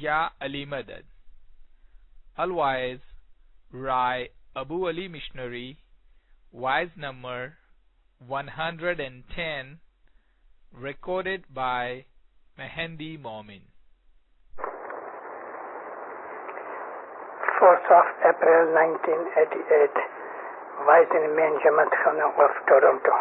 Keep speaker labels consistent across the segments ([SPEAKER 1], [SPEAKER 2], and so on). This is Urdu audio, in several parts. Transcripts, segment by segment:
[SPEAKER 1] Ya Ali Madad. Otherwise, Rai Abu Ali Missionary, wise number 110, recorded by Mehendi Momin.
[SPEAKER 2] 4th of April 1988, Wise in Main Jamaat Khana of Toronto.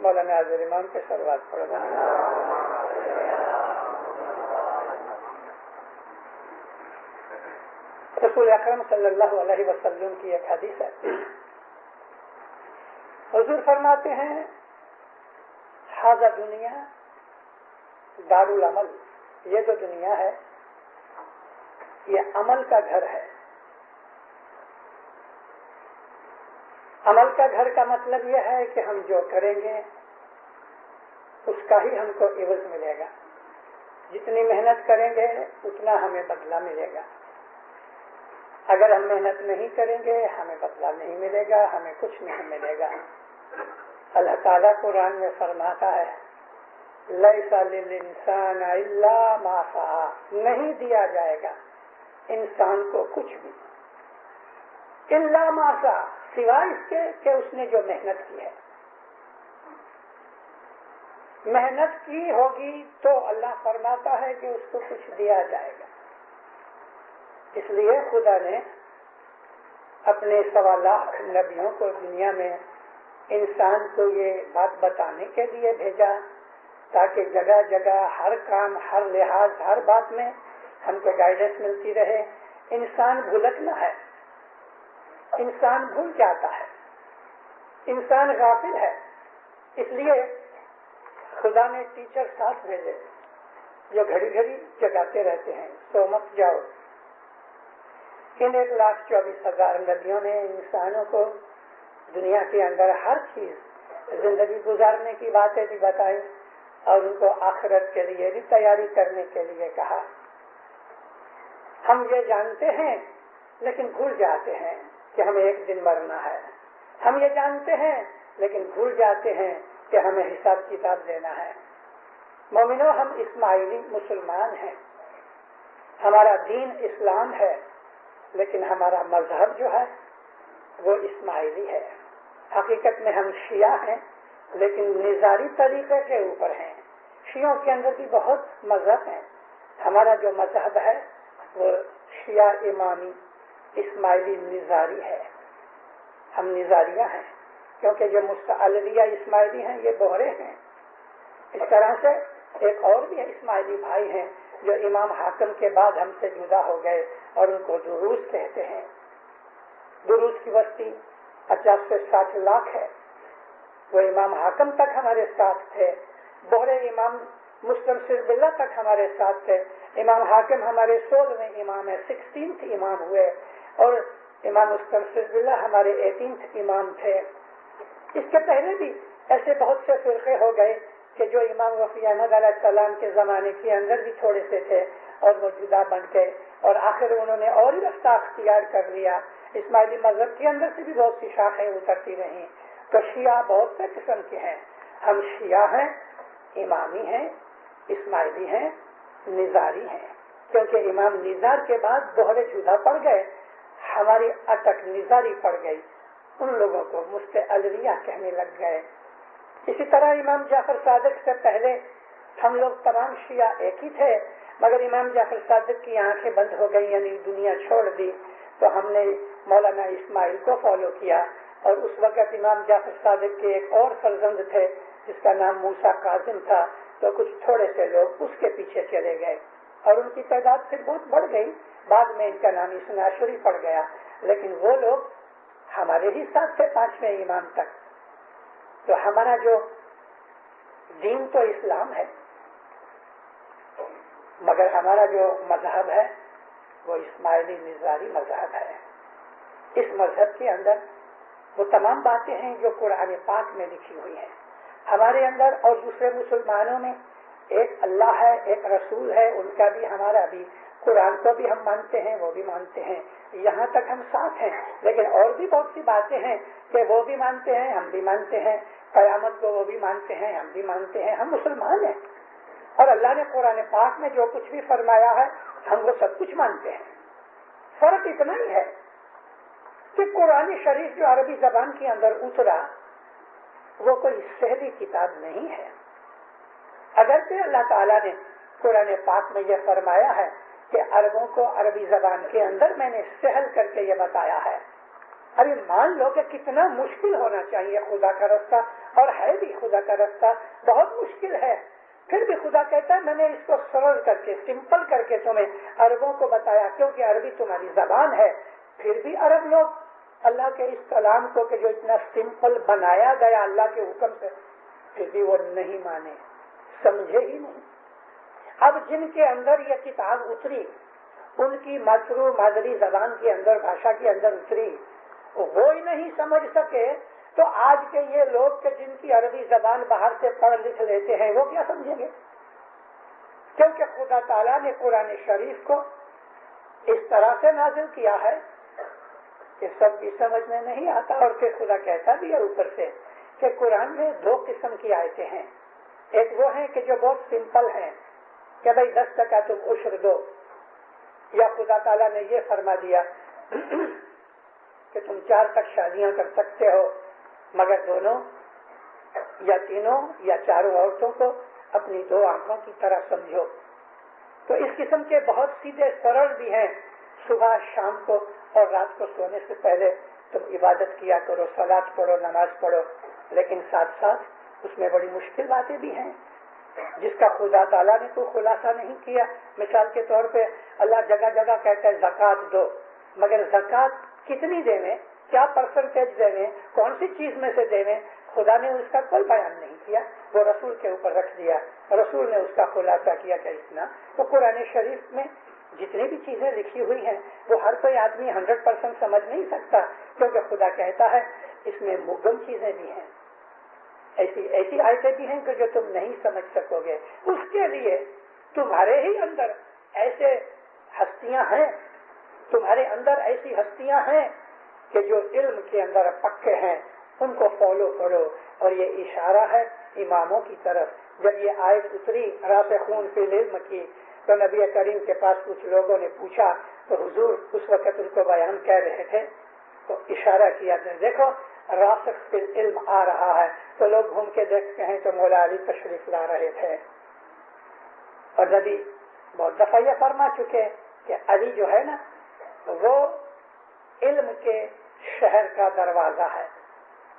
[SPEAKER 2] مولانا حاضر امام کے صلوات پڑھنا. رسول اکرم صلی اللہ علیہ وسلم کی ایک حدیث ہے. حضور فرماتے ہیں ھذا دنیا دار العمل، یہ جو دنیا ہے یہ عمل کا گھر ہے. عمل کا گھر کا مطلب یہ ہے کہ ہم جو کریں گے اس کا ہی ہم کو عوض ملے گا. جتنی محنت کریں گے اتنا ہمیں بدلہ ملے گا. اگر ہم محنت نہیں کریں گے ہمیں بدلہ نہیں ملے گا، ہمیں کچھ نہیں ملے گا. اللہ تعالیٰ قرآن میں فرماتا ہے لیس للانسان الا ما سعی، نہیں دیا جائے گا انسان کو کچھ بھی الا ما سعی، سوائے اس کے کہ اس نے جو محنت کی ہے. محنت کی ہوگی تو اللہ فرماتا ہے کہ اس کو کچھ دیا جائے گا. اس لیے خدا نے اپنے 1.25 لاکھ نبیوں کو دنیا میں انسان کو یہ بات بتانے کے لیے بھیجا تاکہ جگہ جگہ ہر کام، ہر لحاظ، ہر بات میں ہم کو گائیڈنس ملتی رہے. انسان بھولکنا ہے، انسان بھول جاتا ہے، انسان غافل ہے. اس لیے خدا نے ٹیچر ساتھ بھیجے جو گھڑی گھڑی جگاتے رہتے ہیں سو مت جاؤ. ان 1,24,000 نبیوں نے انسانوں کو دنیا کے اندر ہر چیز زندگی گزارنے کی باتیں بھی بتائی اور ان کو آخرت کے لیے بھی تیاری کرنے کے لیے کہا. ہم یہ جانتے ہیں لیکن بھول جاتے ہیں کہ ہمیں ایک دن مرنا ہے. ہم یہ جانتے ہیں لیکن بھول جاتے ہیں کہ ہمیں حساب کتاب دینا ہے. مومنو، ہم اسماعیلی مسلمان ہیں، ہمارا دین اسلام ہے، لیکن ہمارا مذہب جو ہے وہ اسماعیلی ہے. حقیقت میں ہم شیعہ ہیں لیکن نظاری طریقے کے اوپر ہیں. شیعوں کے اندر بھی بہت مذہب ہیں. ہمارا جو مذہب ہے وہ شیعہ امامی اسماعیلی نظاری ہے. ہم نظاریہ ہیں کیونکہ جو مستعلیہ اسماعیلی ہیں یہ بہرے ہیں. اس طرح سے ایک اور بھی اسماعیلی بھائی ہیں جو امام حاکم کے بعد ہم سے جدا ہو گئے اور ان کو دروز کہتے ہیں. دروز کی بستی 50 سے 60 لاکھ ہے. وہ امام حاکم تک ہمارے ساتھ تھے. بہرے امام مسلم سرب اللہ تک ہمارے ساتھ تھے. امام حاکم ہمارے 16ویں امام ہے, 16th امام ہوئے, اور امام مسلم سرب اللہ ہمارے 18th امام تھے. اس کے پہلے بھی ایسے بہت سے فرقے ہو گئے کہ جو امام وفی احمد علیہ السلام کے زمانے کے اندر بھی تھوڑے سے تھے اور وہ جدا بن گئے, اور آخر انہوں نے اور ہی رستہ اختیار کر لیا. اسماعیلی مذہب کے اندر سے بھی بہت سی شاخیں اترتی رہیں. تو شیعہ بہت سے قسم کے ہیں. ہم شیعہ ہیں, امامی ہیں, اسماعیلی ہیں, نظاری ہیں, کیونکہ امام نظار کے بعد دوہرے جدا پڑ گئے. ہماری اٹک نظاری پڑ گئی. ان لوگوں کو مفت علویہ کہنے لگ گئے. اسی طرح امام جعفر صادق سے پہلے ہم لوگ تمام شیعہ ایک ہی تھے, مگر امام جعفر صادق کی آنکھیں بند ہو گئی, یعنی دنیا چھوڑ دی, تو ہم نے مولانا اسماعیل کو فالو کیا. اور اس وقت امام جعفر صادق کے ایک اور فرزند تھے جس کا نام موسیٰ کاظم تھا, تو کچھ تھوڑے سے لوگ اس کے پیچھے چلے گئے اور ان کی تعداد پھر بہت بڑھ گئی. بعد میں ان کا نام اثنا عشری پڑ گیا, لیکن وہ لوگ ہمارے ہی ساتھ تھے 5ویں امام تک. تو ہمارا جو دین تو اسلام ہے, مگر ہمارا جو مذہب ہے وہ اسماعیلی نظاری مذہب ہے. اس مذہب کے اندر وہ تمام باتیں ہیں جو قرآن پاک میں لکھی ہوئی ہیں. ہمارے اندر اور دوسرے مسلمانوں میں ایک اللہ ہے, ایک رسول ہے, ان کا بھی ہمارا بھی. قرآن کو بھی ہم مانتے ہیں, وہ بھی مانتے ہیں, یہاں تک ہم ساتھ ہیں. لیکن اور بھی بہت سی باتیں ہیں کہ وہ بھی مانتے ہیں, ہم بھی مانتے ہیں. قیامت کو وہ بھی مانتے ہیں, ہم بھی مانتے ہیں. ہم مسلمان ہیں, اور اللہ نے قرآن پاک میں جو کچھ بھی فرمایا ہے ہم وہ سب کچھ مانتے ہیں. فرق اتنا ہی ہے کہ قرآن شریف جو عربی زبان کے اندر اترا وہ کوئی سہلی کتاب نہیں ہے. اگرچہ اللہ تعالیٰ نے قرآن پاک میں یہ فرمایا ہے کہ عربوں کو عربی زبان کے اندر میں نے سہل کر کے یہ بتایا ہے. ابھی مان لو کہ کتنا مشکل ہونا چاہیے خدا کا رستہ, اور ہے بھی خدا کا رستہ بہت مشکل ہے. پھر بھی خدا کہتا ہے میں نے اس کو سرل کر کے, سمپل کر کے تمہیں عربوں کو بتایا, کیونکہ عربی تمہاری زبان ہے. پھر بھی عرب لوگ اللہ کے اس کلام کو کہ جو اتنا سمپل بنایا گیا اللہ کے حکم سے, پھر بھی وہ نہیں مانے, سمجھے ہی نہیں. اب جن کے اندر یہ کتاب اتری, ان کی مادری زبان کے اندر, بھاشا کے اندر اتری, وہ ہی نہیں سمجھ سکے, تو آج کے یہ لوگ کہ جن کی عربی زبان باہر سے پڑھ لکھ لیتے ہیں وہ کیا سمجھیں گے؟ کیونکہ خدا تعالیٰ نے قرآن شریف کو اس طرح سے نازل کیا ہے کہ سب بھی سمجھ میں نہیں آتا. اور پھر خدا کہتا بھی ہے اوپر سے کہ قرآن میں 2 قسم کی آیتیں ہیں. ایک وہ ہیں کہ جو بہت سمپل ہیں کہ بھائی 10% تم عشر دو, یا خدا تعالیٰ نے یہ فرما دیا کہ تم 4 تک شادیاں کر سکتے ہو, مگر دونوں یا تینوں یا 4 عورتوں کو اپنی 2 آنکھوں کی طرح سمجھو. تو اس قسم کے بہت سیدھے سرل بھی ہیں. صبح شام کو اور رات کو سونے سے پہلے تم عبادت کیا کرو, صلاۃ پڑھو, نماز پڑھو, لیکن ساتھ ساتھ اس میں بڑی مشکل باتیں بھی ہیں جس کا خدا تعالیٰ نے کوئی خلاصہ نہیں کیا. مثال کے طور پہ اللہ جگہ جگہ کہتا ہے زکوٰۃ دو, مگر زکوٰۃ کتنی دینے, کیا پرسنٹیج دینے, کون سی چیز میں سے دینے, خدا نے اس کا کوئی بیان نہیں کیا. وہ رسول کے اوپر رکھ دیا, رسول نے اس کا خلاصہ کیا کہ اتنا. تو قرآن شریف میں جتنی بھی چیزیں لکھی ہوئی ہیں وہ ہر کوئی آدمی 100% سمجھ نہیں سکتا, کیونکہ خدا کہتا ہے اس میں مبہم چیزیں بھی ہیں, ایسی آیتیں بھی ہیں کہ جو تم نہیں سمجھ سکو گے. اس کے لیے تمہارے ہی اندر ایسے ہستیاں ہیں, تمہارے اندر ایسی ہستیاں ہیں کہ جو علم کے اندر پکے ہیں, ان کو فالو کرو. اور یہ اشارہ ہے اماموں کی طرف. جب یہ آیت اتری راسخون فی العلم کی, تو نبی کریم کے پاس کچھ لوگوں نے پوچھا, تو حضور اس وقت ان کو بیان کہہ رہے تھے, تو اشارہ کیا دیکھو راسخ فی العلم آ رہا ہے. تو لوگ گھوم کے دیکھتے ہیں تو مولا علی تشریف لا رہے تھے, اور نبی بہت دفعہ یہ فرما چکے کہ علی جو ہے نا وہ علم کے شہر کا دروازہ ہے.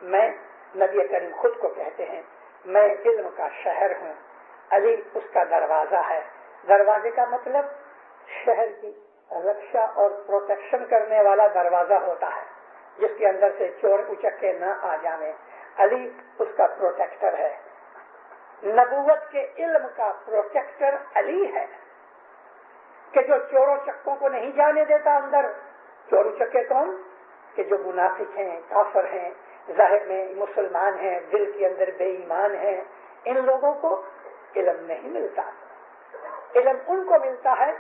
[SPEAKER 2] میں نبی کریم خود کو کہتے ہیں میں علم کا شہر ہوں, علی اس کا دروازہ ہے. دروازے کا مطلب شہر کی رکشا اور پروٹیکشن کرنے والا دروازہ ہوتا ہے، جس کے اندر سے چور اچکے نہ آ جانے. علی اس کا پروٹیکٹر ہے. نبوت کے علم کا پروٹیکٹر علی ہے کہ جو چوروں چکوں کو نہیں جانے دیتا اندر. چور چکے کون؟ کہ جو منافق ہیں، کافر ہیں، ظاہر میں مسلمان ہیں، دل کے اندر بے ایمان ہیں. ان لوگوں کو علم نہیں ملتا. علم ان کو ملتا ہے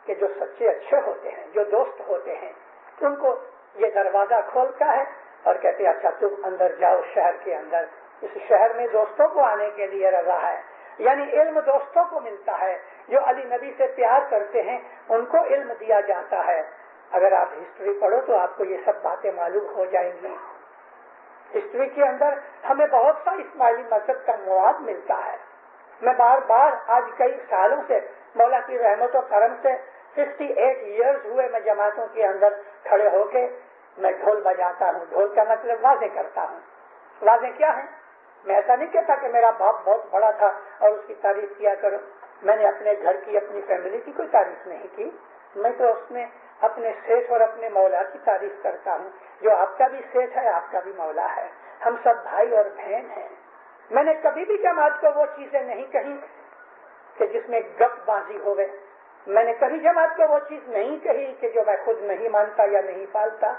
[SPEAKER 2] کہ جو سچے اچھے ہوتے ہیں، جو دوست ہوتے ہیں. ان کو یہ دروازہ کھولتا ہے اور کہتے ہیں اچھا تم اندر جاؤ شہر کے اندر. اس شہر میں دوستوں کو آنے کے لیے رضا ہے. یعنی علم دوستوں کو ملتا ہے. جو علی نبی سے پیار کرتے ہیں ان کو علم دیا جاتا ہے. اگر آپ ہسٹری پڑھو تو آپ کو یہ سب باتیں معلوم ہو جائیں گی. ہسٹری کے اندر ہمیں بہت سا اسماعیلی مذہب کا مواد ملتا ہے. میں بار بار آج کئی سالوں سے مولا کی رحمت و کرم سے 58 ایئرز ہوئے میں جماعتوں کے اندر کھڑے ہو کے میں ڈھول بجاتا ہوں. ڈھول کا مطلب واضح کرتا ہوں. واضح کیا ہے؟ میں ایسا نہیں کہتا کہ میرا باپ بہت بڑا تھا اور اس کی تعریف کیا کرو. میں نے اپنے گھر کی، اپنی فیملی کی کوئی تعریف نہیں کی. میں تو اس میں اپنے سیٹ اور اپنے مولا کی تعریف کرتا ہوں. جو آپ کا بھی سیٹ ہے، آپ کا بھی مولا ہے. ہم سب بھائی اور بہن ہیں. میں نے کبھی بھی جماعت کو وہ چیزیں نہیں کہی کہ جس میں گپ بازی ہوئے. میں نے کبھی جماعت کو وہ چیز نہیں کہی کہ جو میں خود نہیں مانتا یا نہیں پالتا.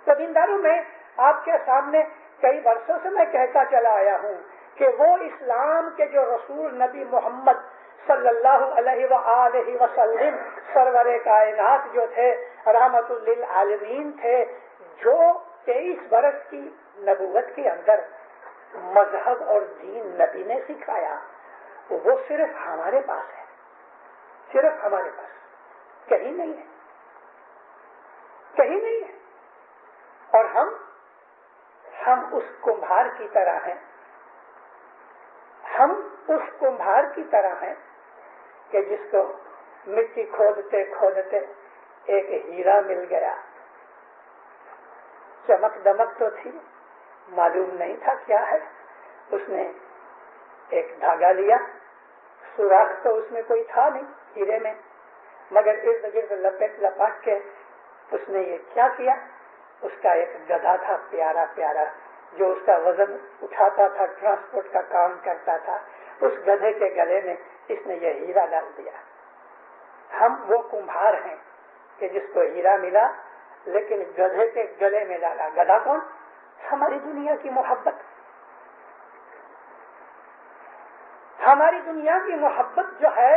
[SPEAKER 2] تو دینداروں میں آپ کے سامنے کئی برسوں سے میں کہتا چلا آیا ہوں کہ وہ اسلام کے جو رسول نبی محمد صلی اللہ علیہ وآلہ وسلم سرور کائنات جو تھے، رحمت للعالمین تھے، جو 23 برس کی نبوت کے اندر مذہب اور دین نبی نے سکھایا، وہ صرف ہمارے پاس ہے. صرف ہمارے پاس، کہیں نہیں ہے. کہیں نہیں ہے. اور ہم اس کمبھار کی طرح ہیں. ہم اس کمبھار کی طرح ہیں کہ جس کو مٹی کھودتے کھودتے ایک ہیرا مل گیا. چمک دمک تو تھی، معلوم نہیں تھا کیا ہے. اس نے ایک دھاگا لیا، سوراخ تو اس میں کوئی تھا نہیں ہیرے میں، مگر ارد گرد لپیٹ لپاٹ کے اس نے یہ کیا کیا. اس کا ایک گدھا تھا پیارا پیارا، جو اس کا وزن اٹھاتا تھا، ٹرانسپورٹ کا کام کرتا تھا. اس گدھے کے گلے میں اس نے یہ ہیرا ڈال دیا. ہم وہ کمبھار ہیں کہ جس کو ہیرا ملا لیکن گدھے کے گلے میں ڈالا. گدھا کون؟ ہماری دنیا کی محبت. ہماری دنیا کی محبت جو ہے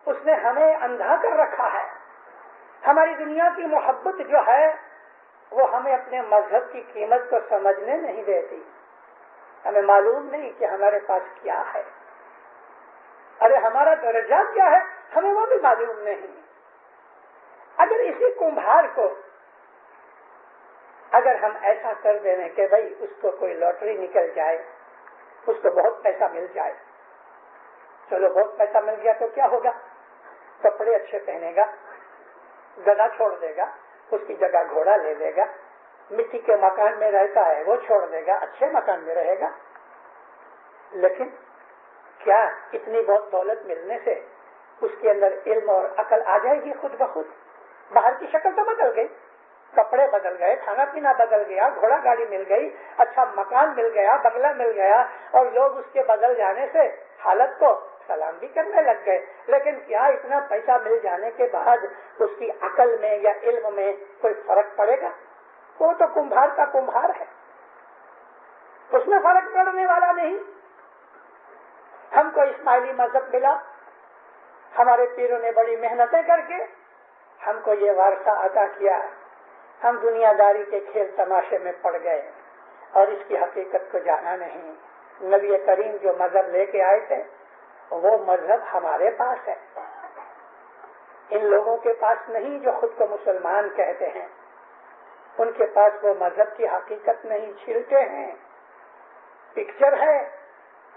[SPEAKER 2] اس نے ہمیں اندھا کر رکھا ہے. ہماری دنیا کی محبت جو ہے وہ ہمیں اپنے مذہب کی قیمت کو سمجھنے نہیں دیتی. ہمیں معلوم نہیں کہ ہمارے پاس کیا ہے. ارے ہمارا درجہ کیا ہے ہمیں وہ بھی معلوم نہیں. اگر اسی کمبھار کو اگر ہم ایسا کر دیں کہ بھائی اس کو کوئی لاٹری نکل جائے، اس کو بہت پیسہ مل جائے. چلو بہت پیسہ مل گیا تو کیا ہوگا؟ کپڑے اچھے پہنے گا، گدھا چھوڑ دے گا، اس کی جگہ گھوڑا لے لے گا. مٹی کے مکان میں رہتا ہے وہ چھوڑ دے گا، اچھے مکان میں رہے گا. لیکن کیا اتنی بہت دولت ملنے سے اس کے اندر علم اور عقل آ جائے گی خود بخود؟ باہر کی شکل تو بدل گئی، کپڑے بدل گئے، کھانا پینا بدل گیا، گھوڑا گاڑی مل گئی، اچھا مکان مل گیا، بنگلہ مل گیا، اور لوگ اس کے بدل جانے سے حالت کو سلام بھی کرنے لگ گئے. لیکن کیا اتنا پیسہ مل جانے کے بعد اس کی عقل میں یا علم میں کوئی فرق پڑے گا؟ وہ تو کمبھار کا کمبھار ہے، اس میں فرق پڑنے والا نہیں. ہم کو اسماعیلی مذہب ملا، ہمارے پیروں نے بڑی محنتیں کر کے ہم کو یہ وارثہ عطا کیا. ہم دنیا داری کے کھیل تماشے میں پڑ گئے اور اس کی حقیقت کو جانا نہیں. نبی کریم جو مذہب لے کے آئے تھے وہ مذہب ہمارے پاس ہے، ان لوگوں کے پاس نہیں جو خود کو مسلمان کہتے ہیں. ان کے پاس وہ مذہب کی حقیقت نہیں، چھلٹے ہیں، پکچر ہے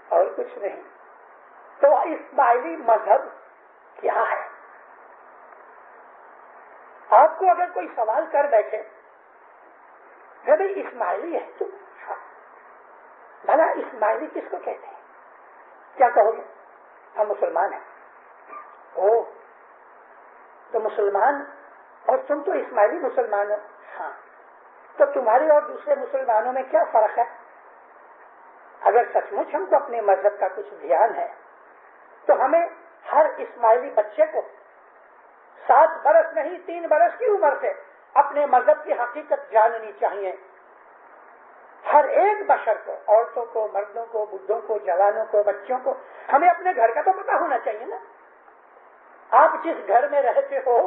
[SPEAKER 2] اور کچھ نہیں. تو اسماعیلی مذہب کیا ہے؟ آپ کو اگر کوئی سوال کر بیٹھے کہ بھائی اسماعیلی ہے تو بھلا اسماعیلی کس کو کہتے ہیں؟ کیا کہو گے؟ ہم مسلمان ہیں. او تو مسلمان اور تم تو اسماعیلی مسلمان ہو. ہاں تو تمہاری اور دوسرے مسلمانوں میں کیا فرق ہے؟ اگر سچ مچ ہم کو اپنے مذہب کا کچھ دھیان ہے تو ہمیں ہر اسماعیلی بچے کو 7 برس نہیں 3 برس کی عمر سے اپنے مذہب کی حقیقت جاننی چاہیے. ہر ایک بشر کو، عورتوں کو، مردوں کو، بڈھوں کو، جوانوں کو، بچوں کو، ہمیں اپنے گھر کا تو پتہ ہونا چاہیے نا. آپ جس گھر میں رہتے ہو،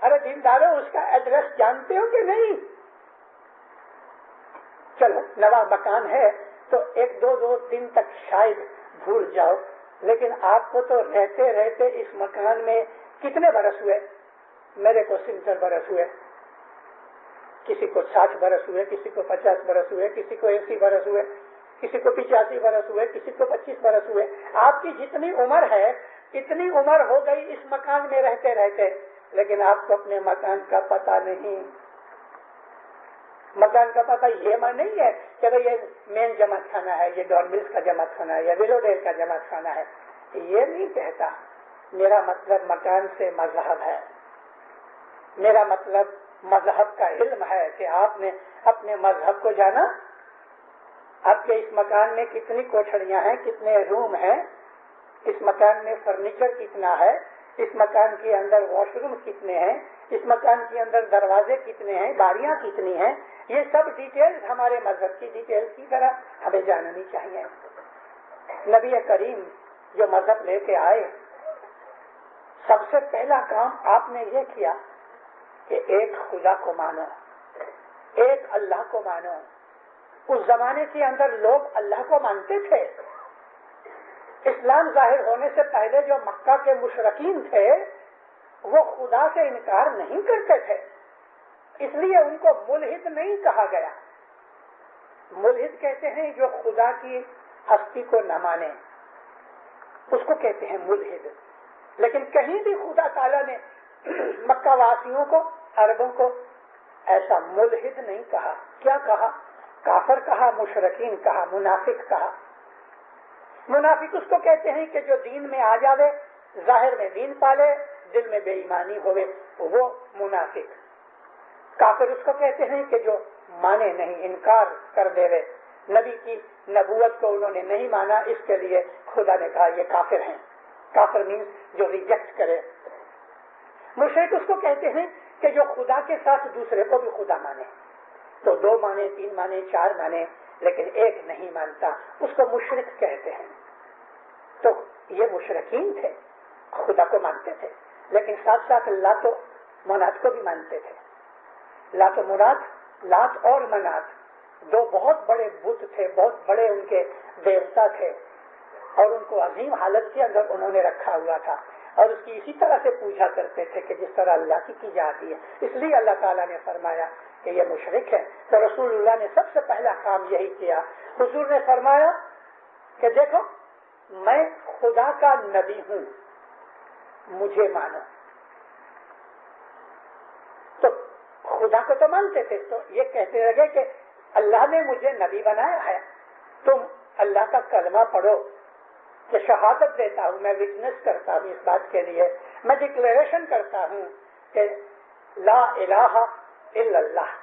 [SPEAKER 2] ارے دینداروں، اس کا ایڈریس جانتے ہو کہ نہیں؟ چلو نوا مکان ہے تو 1-2 دن تک شاید بھول جاؤ، لیکن آپ کو تو رہتے رہتے اس مکان میں کتنے برس ہوئے؟ میرے کو 70 برس ہوئے، کسی کو 60 برس ہوئے، کسی کو 50 برس ہوئے، کسی کو 80 برس ہوئے، کسی کو 85 برس ہوئے، کسی کو 25 برس ہوئے. آپ کی جتنی عمر ہے اتنی عمر ہو گئی اس مکان میں رہتے رہتے، لیکن آپ کو اپنے مکان کا پتہ نہیں. مکان کا پتہ یہ نہیں ہے کہ بھئی یہ مین جمع خانہ ہے، یہ ڈان ملز کا جمع خانہ ہے، یا ویلو ڈیل کا جمع خانہ ہے. یہ نہیں کہتا. میرا مطلب مکان سے مذہب ہے، میرا مطلب مذہب کا علم ہے کہ آپ نے اپنے مذہب کو جانا. آپ کے اس مکان میں کتنی کوٹھڑیاں ہیں، کتنے روم ہیں، اس مکان میں فرنیچر کتنا ہے، اس مکان کے اندر واش روم کتنے ہیں، اس مکان کے اندر دروازے کتنے ہیں، باریاں کتنی ہیں. یہ سب ڈیٹیل ہمارے مذہب کی ڈیٹیل کی طرح ہمیں جاننی چاہیے. نبی کریم جو مذہب لے کے آئے، سب سے پہلا کام آپ نے یہ کیا کہ ایک خدا کو مانو، ایک اللہ کو مانو. اس زمانے کے اندر لوگ اللہ کو مانتے تھے. اسلام ظاہر ہونے سے پہلے جو مکہ کے مشرکین تھے وہ خدا سے انکار نہیں کرتے تھے، اس لیے ان کو ملحد نہیں کہا گیا. ملحد کہتے ہیں جو خدا کی ہستی کو نہ مانے، اس کو کہتے ہیں ملحد. لیکن کہیں بھی خدا تعالیٰ نے مکہ واسیوں کو، عربوں کو ایسا ملحد نہیں کہا. کیا کہا؟ کافر کہا، مشرکین کہا، منافق کہا. منافق اس کو کہتے ہیں کہ جو دین میں آ جاوے، ظاہر میں دین پالے، دل میں بے ایمانی ہوئے، وہ منافق. کافر اس کو کہتے ہیں کہ جو مانے نہیں، انکار کر دے رہے، نبی کی نبوت کو انہوں نے نہیں مانا، اس کے لیے خدا نے کہا یہ کافر ہیں. کافر مینس جو ریجیکٹ کرے. مشرک اس کو کہتے ہیں کہ جو خدا کے ساتھ دوسرے کو بھی خدا مانے، تو 2 مانے، 3 مانے، 4 مانے، لیکن ایک نہیں مانتا، اس کو مشرک کہتے ہیں. تو یہ مشرکین تھے، خدا کو مانتے تھے، لیکن ساتھ ساتھ لات و منات کو بھی مانتے تھے. لات و منات، لات اور منات 2 بہت بڑے بت تھے، بہت بڑے ان کے دیوتا تھے، اور ان کو عظیم حالت کے اندر انہوں نے رکھا ہوا تھا، اور اس کی اسی طرح سے پوجا کرتے تھے کہ جس طرح اللہ کی جاتی ہے. اس لیے اللہ تعالیٰ نے فرمایا کہ یہ مشرک ہے. تو رسول اللہ نے سب سے پہلا کام یہی کیا. حضور نے فرمایا کہ دیکھو میں خدا کا نبی ہوں، مجھے مانو. تو خدا کو تو مانتے تھے، تو یہ کہتے لگے کہ اللہ نے مجھے نبی بنایا ہے، تم اللہ کا کلمہ پڑھو کہ شہادت دیتا ہوں، میں وٹنس کرتا ہوں اس بات کے لیے، میں ڈکلیریشن کرتا ہوں کہ لا الہ الا اللہ.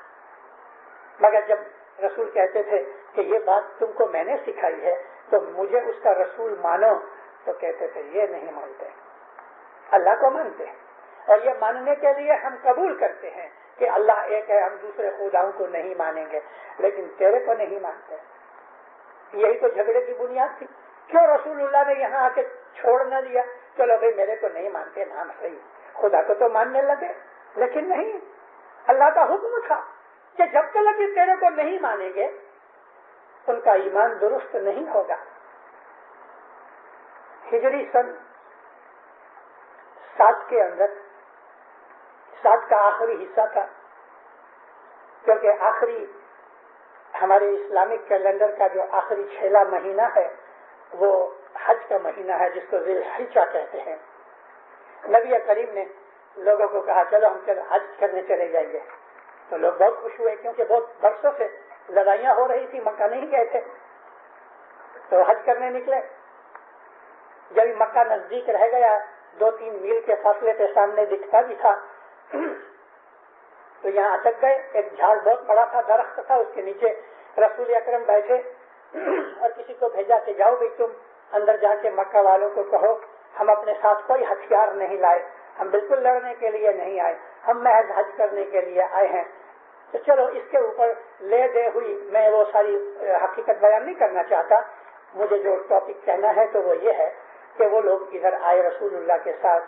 [SPEAKER 2] مگر جب رسول کہتے تھے کہ یہ بات تم کو میں نے سکھائی ہے تو مجھے اس کا رسول مانو، تو کہتے تھے یہ نہیں مانتے، اللہ کو مانتے ہیں. اور یہ ماننے کے لیے ہم قبول کرتے ہیں کہ اللہ ایک ہے، ہم دوسرے خداؤں کو نہیں مانیں گے، لیکن تیرے کو نہیں مانتے. یہی تو جھگڑے کی بنیاد تھی. کیوں رسول اللہ نے یہاں آ کے چھوڑ نہ دیا؟ چلو بھائی میرے کو نہیں مانتے، نام صحیح، خدا کو تو ماننے لگے. لیکن نہیں، اللہ کا حکم تھا کہ جب تک کہ تیرے کو نہیں مانیں گے ان کا ایمان درست نہیں ہوگا. ہجری سن 7 کے اندر، 7 کا آخری حصہ تھا، کیونکہ آخری ہمارے اسلامک کیلنڈر کا جو آخری 6واں مہینہ ہے وہ حج کا مہینہ ہے، جس کو ذی الحجہ کہتے ہیں. نبی کریم نے لوگوں کو کہا چلو ہم حج کرنے چلے جائیں گے. تو لوگ بہت خوش ہوئے، کیونکہ بہت برسوں سے لڑائیاں ہو رہی تھی، مکہ نہیں گئے تھے، تو حج کرنے نکلے. جب مکہ نزدیک رہ گیا، 2-3 میل کے فاصلے پہ سامنے دکھتا بھی تھا. تو یہاں اٹک گئے. ایک جھاڑ بہت بڑا تھا, درخت تھا, اس کے نیچے رسول اکرم بیٹھے اور کسی کو بھیجا کہ جاؤ بھائی تم اندر جا کے مکہ والوں کو کہو ہم اپنے ساتھ کوئی ہتھیار نہیں لائے, ہم بالکل لڑنے کے لیے نہیں آئے, ہم محض حج کرنے کے لیے آئے ہیں. تو چلو اس کے اوپر لے دے ہوئی میں وہ ساری حقیقت بیان نہیں کرنا چاہتا. مجھے جو ٹاپک کہنا ہے تو وہ یہ ہے کہ وہ لوگ ادھر آئے رسول اللہ کے ساتھ,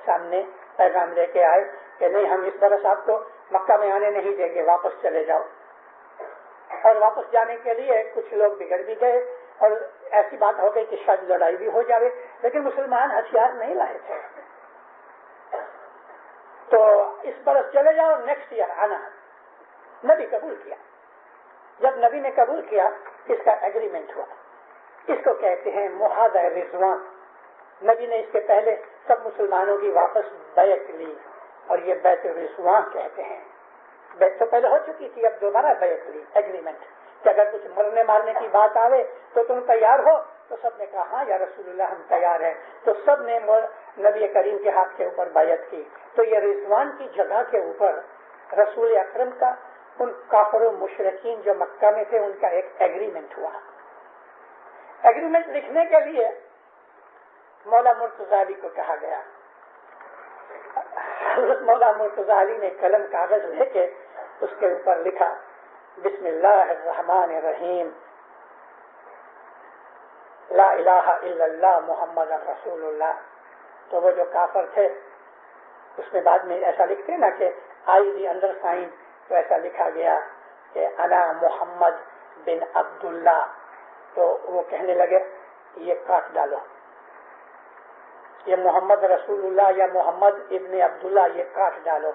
[SPEAKER 2] سامنے پیغام لے کے آئے کہ نہیں ہم اس برس آپ کو مکہ میں آنے نہیں دیں گے, واپس چلے جاؤ. اور واپس جانے کے لیے کچھ لوگ بگڑ بھی گئے اور ایسی بات ہو گئی کہ شاید لڑائی بھی ہو جائے, لیکن مسلمان ہتھیار نہیں لائے تھے. تو اس برس چلے جاؤ, نیکسٹ ایئر آنا. نبی قبول کیا. جب نبی نے قبول کیا اس کا ایگریمنٹ ہوا. اس کو کہتے ہیں معاہدہ رضوان. نبی نے اس کے پہلے سب مسلمانوں کی واپس بیعت لی اور یہ بیعت رضوان کہتے ہیں. بیعت تو پہلے ہو چکی تھی, اب دوبارہ بیعت لی, ایگریمنٹ کہ اگر کچھ مرنے مارنے کی بات آوے تو تم تیار ہو. تو سب نے کہا ہاں یا رسول اللہ ہم تیار ہیں. تو سب نے نبی کریم کے ہاتھ کے اوپر بیعت کی. تو یہ رضوان کی جگہ کے اوپر رسول اکرم کا ان کافر و مشرکین جو مکہ میں تھے ان کا ایک ایگریمنٹ ہوا. ایگریمنٹ لکھنے کے لیے مولا مرتضی علی کو کہا گیا. حضرت مولا مرتضی علی نے قلم کاغذ لے کے اس کے اوپر لکھا بسم اللہ الرحمن الرحیم لا الہ الا اللہ محمد رسول اللہ. تو وہ جو کافر تھے اس میں بعد میں ایسا لکھتے نا کہ آئی دی انڈر سائن, تو ایسا لکھا گیا کہ انا محمد بن عبداللہ. تو وہ کہنے لگے یہ کاٹ ڈالو, یہ محمد رسول اللہ یا محمد ابن عبداللہ یہ کاٹ ڈالو.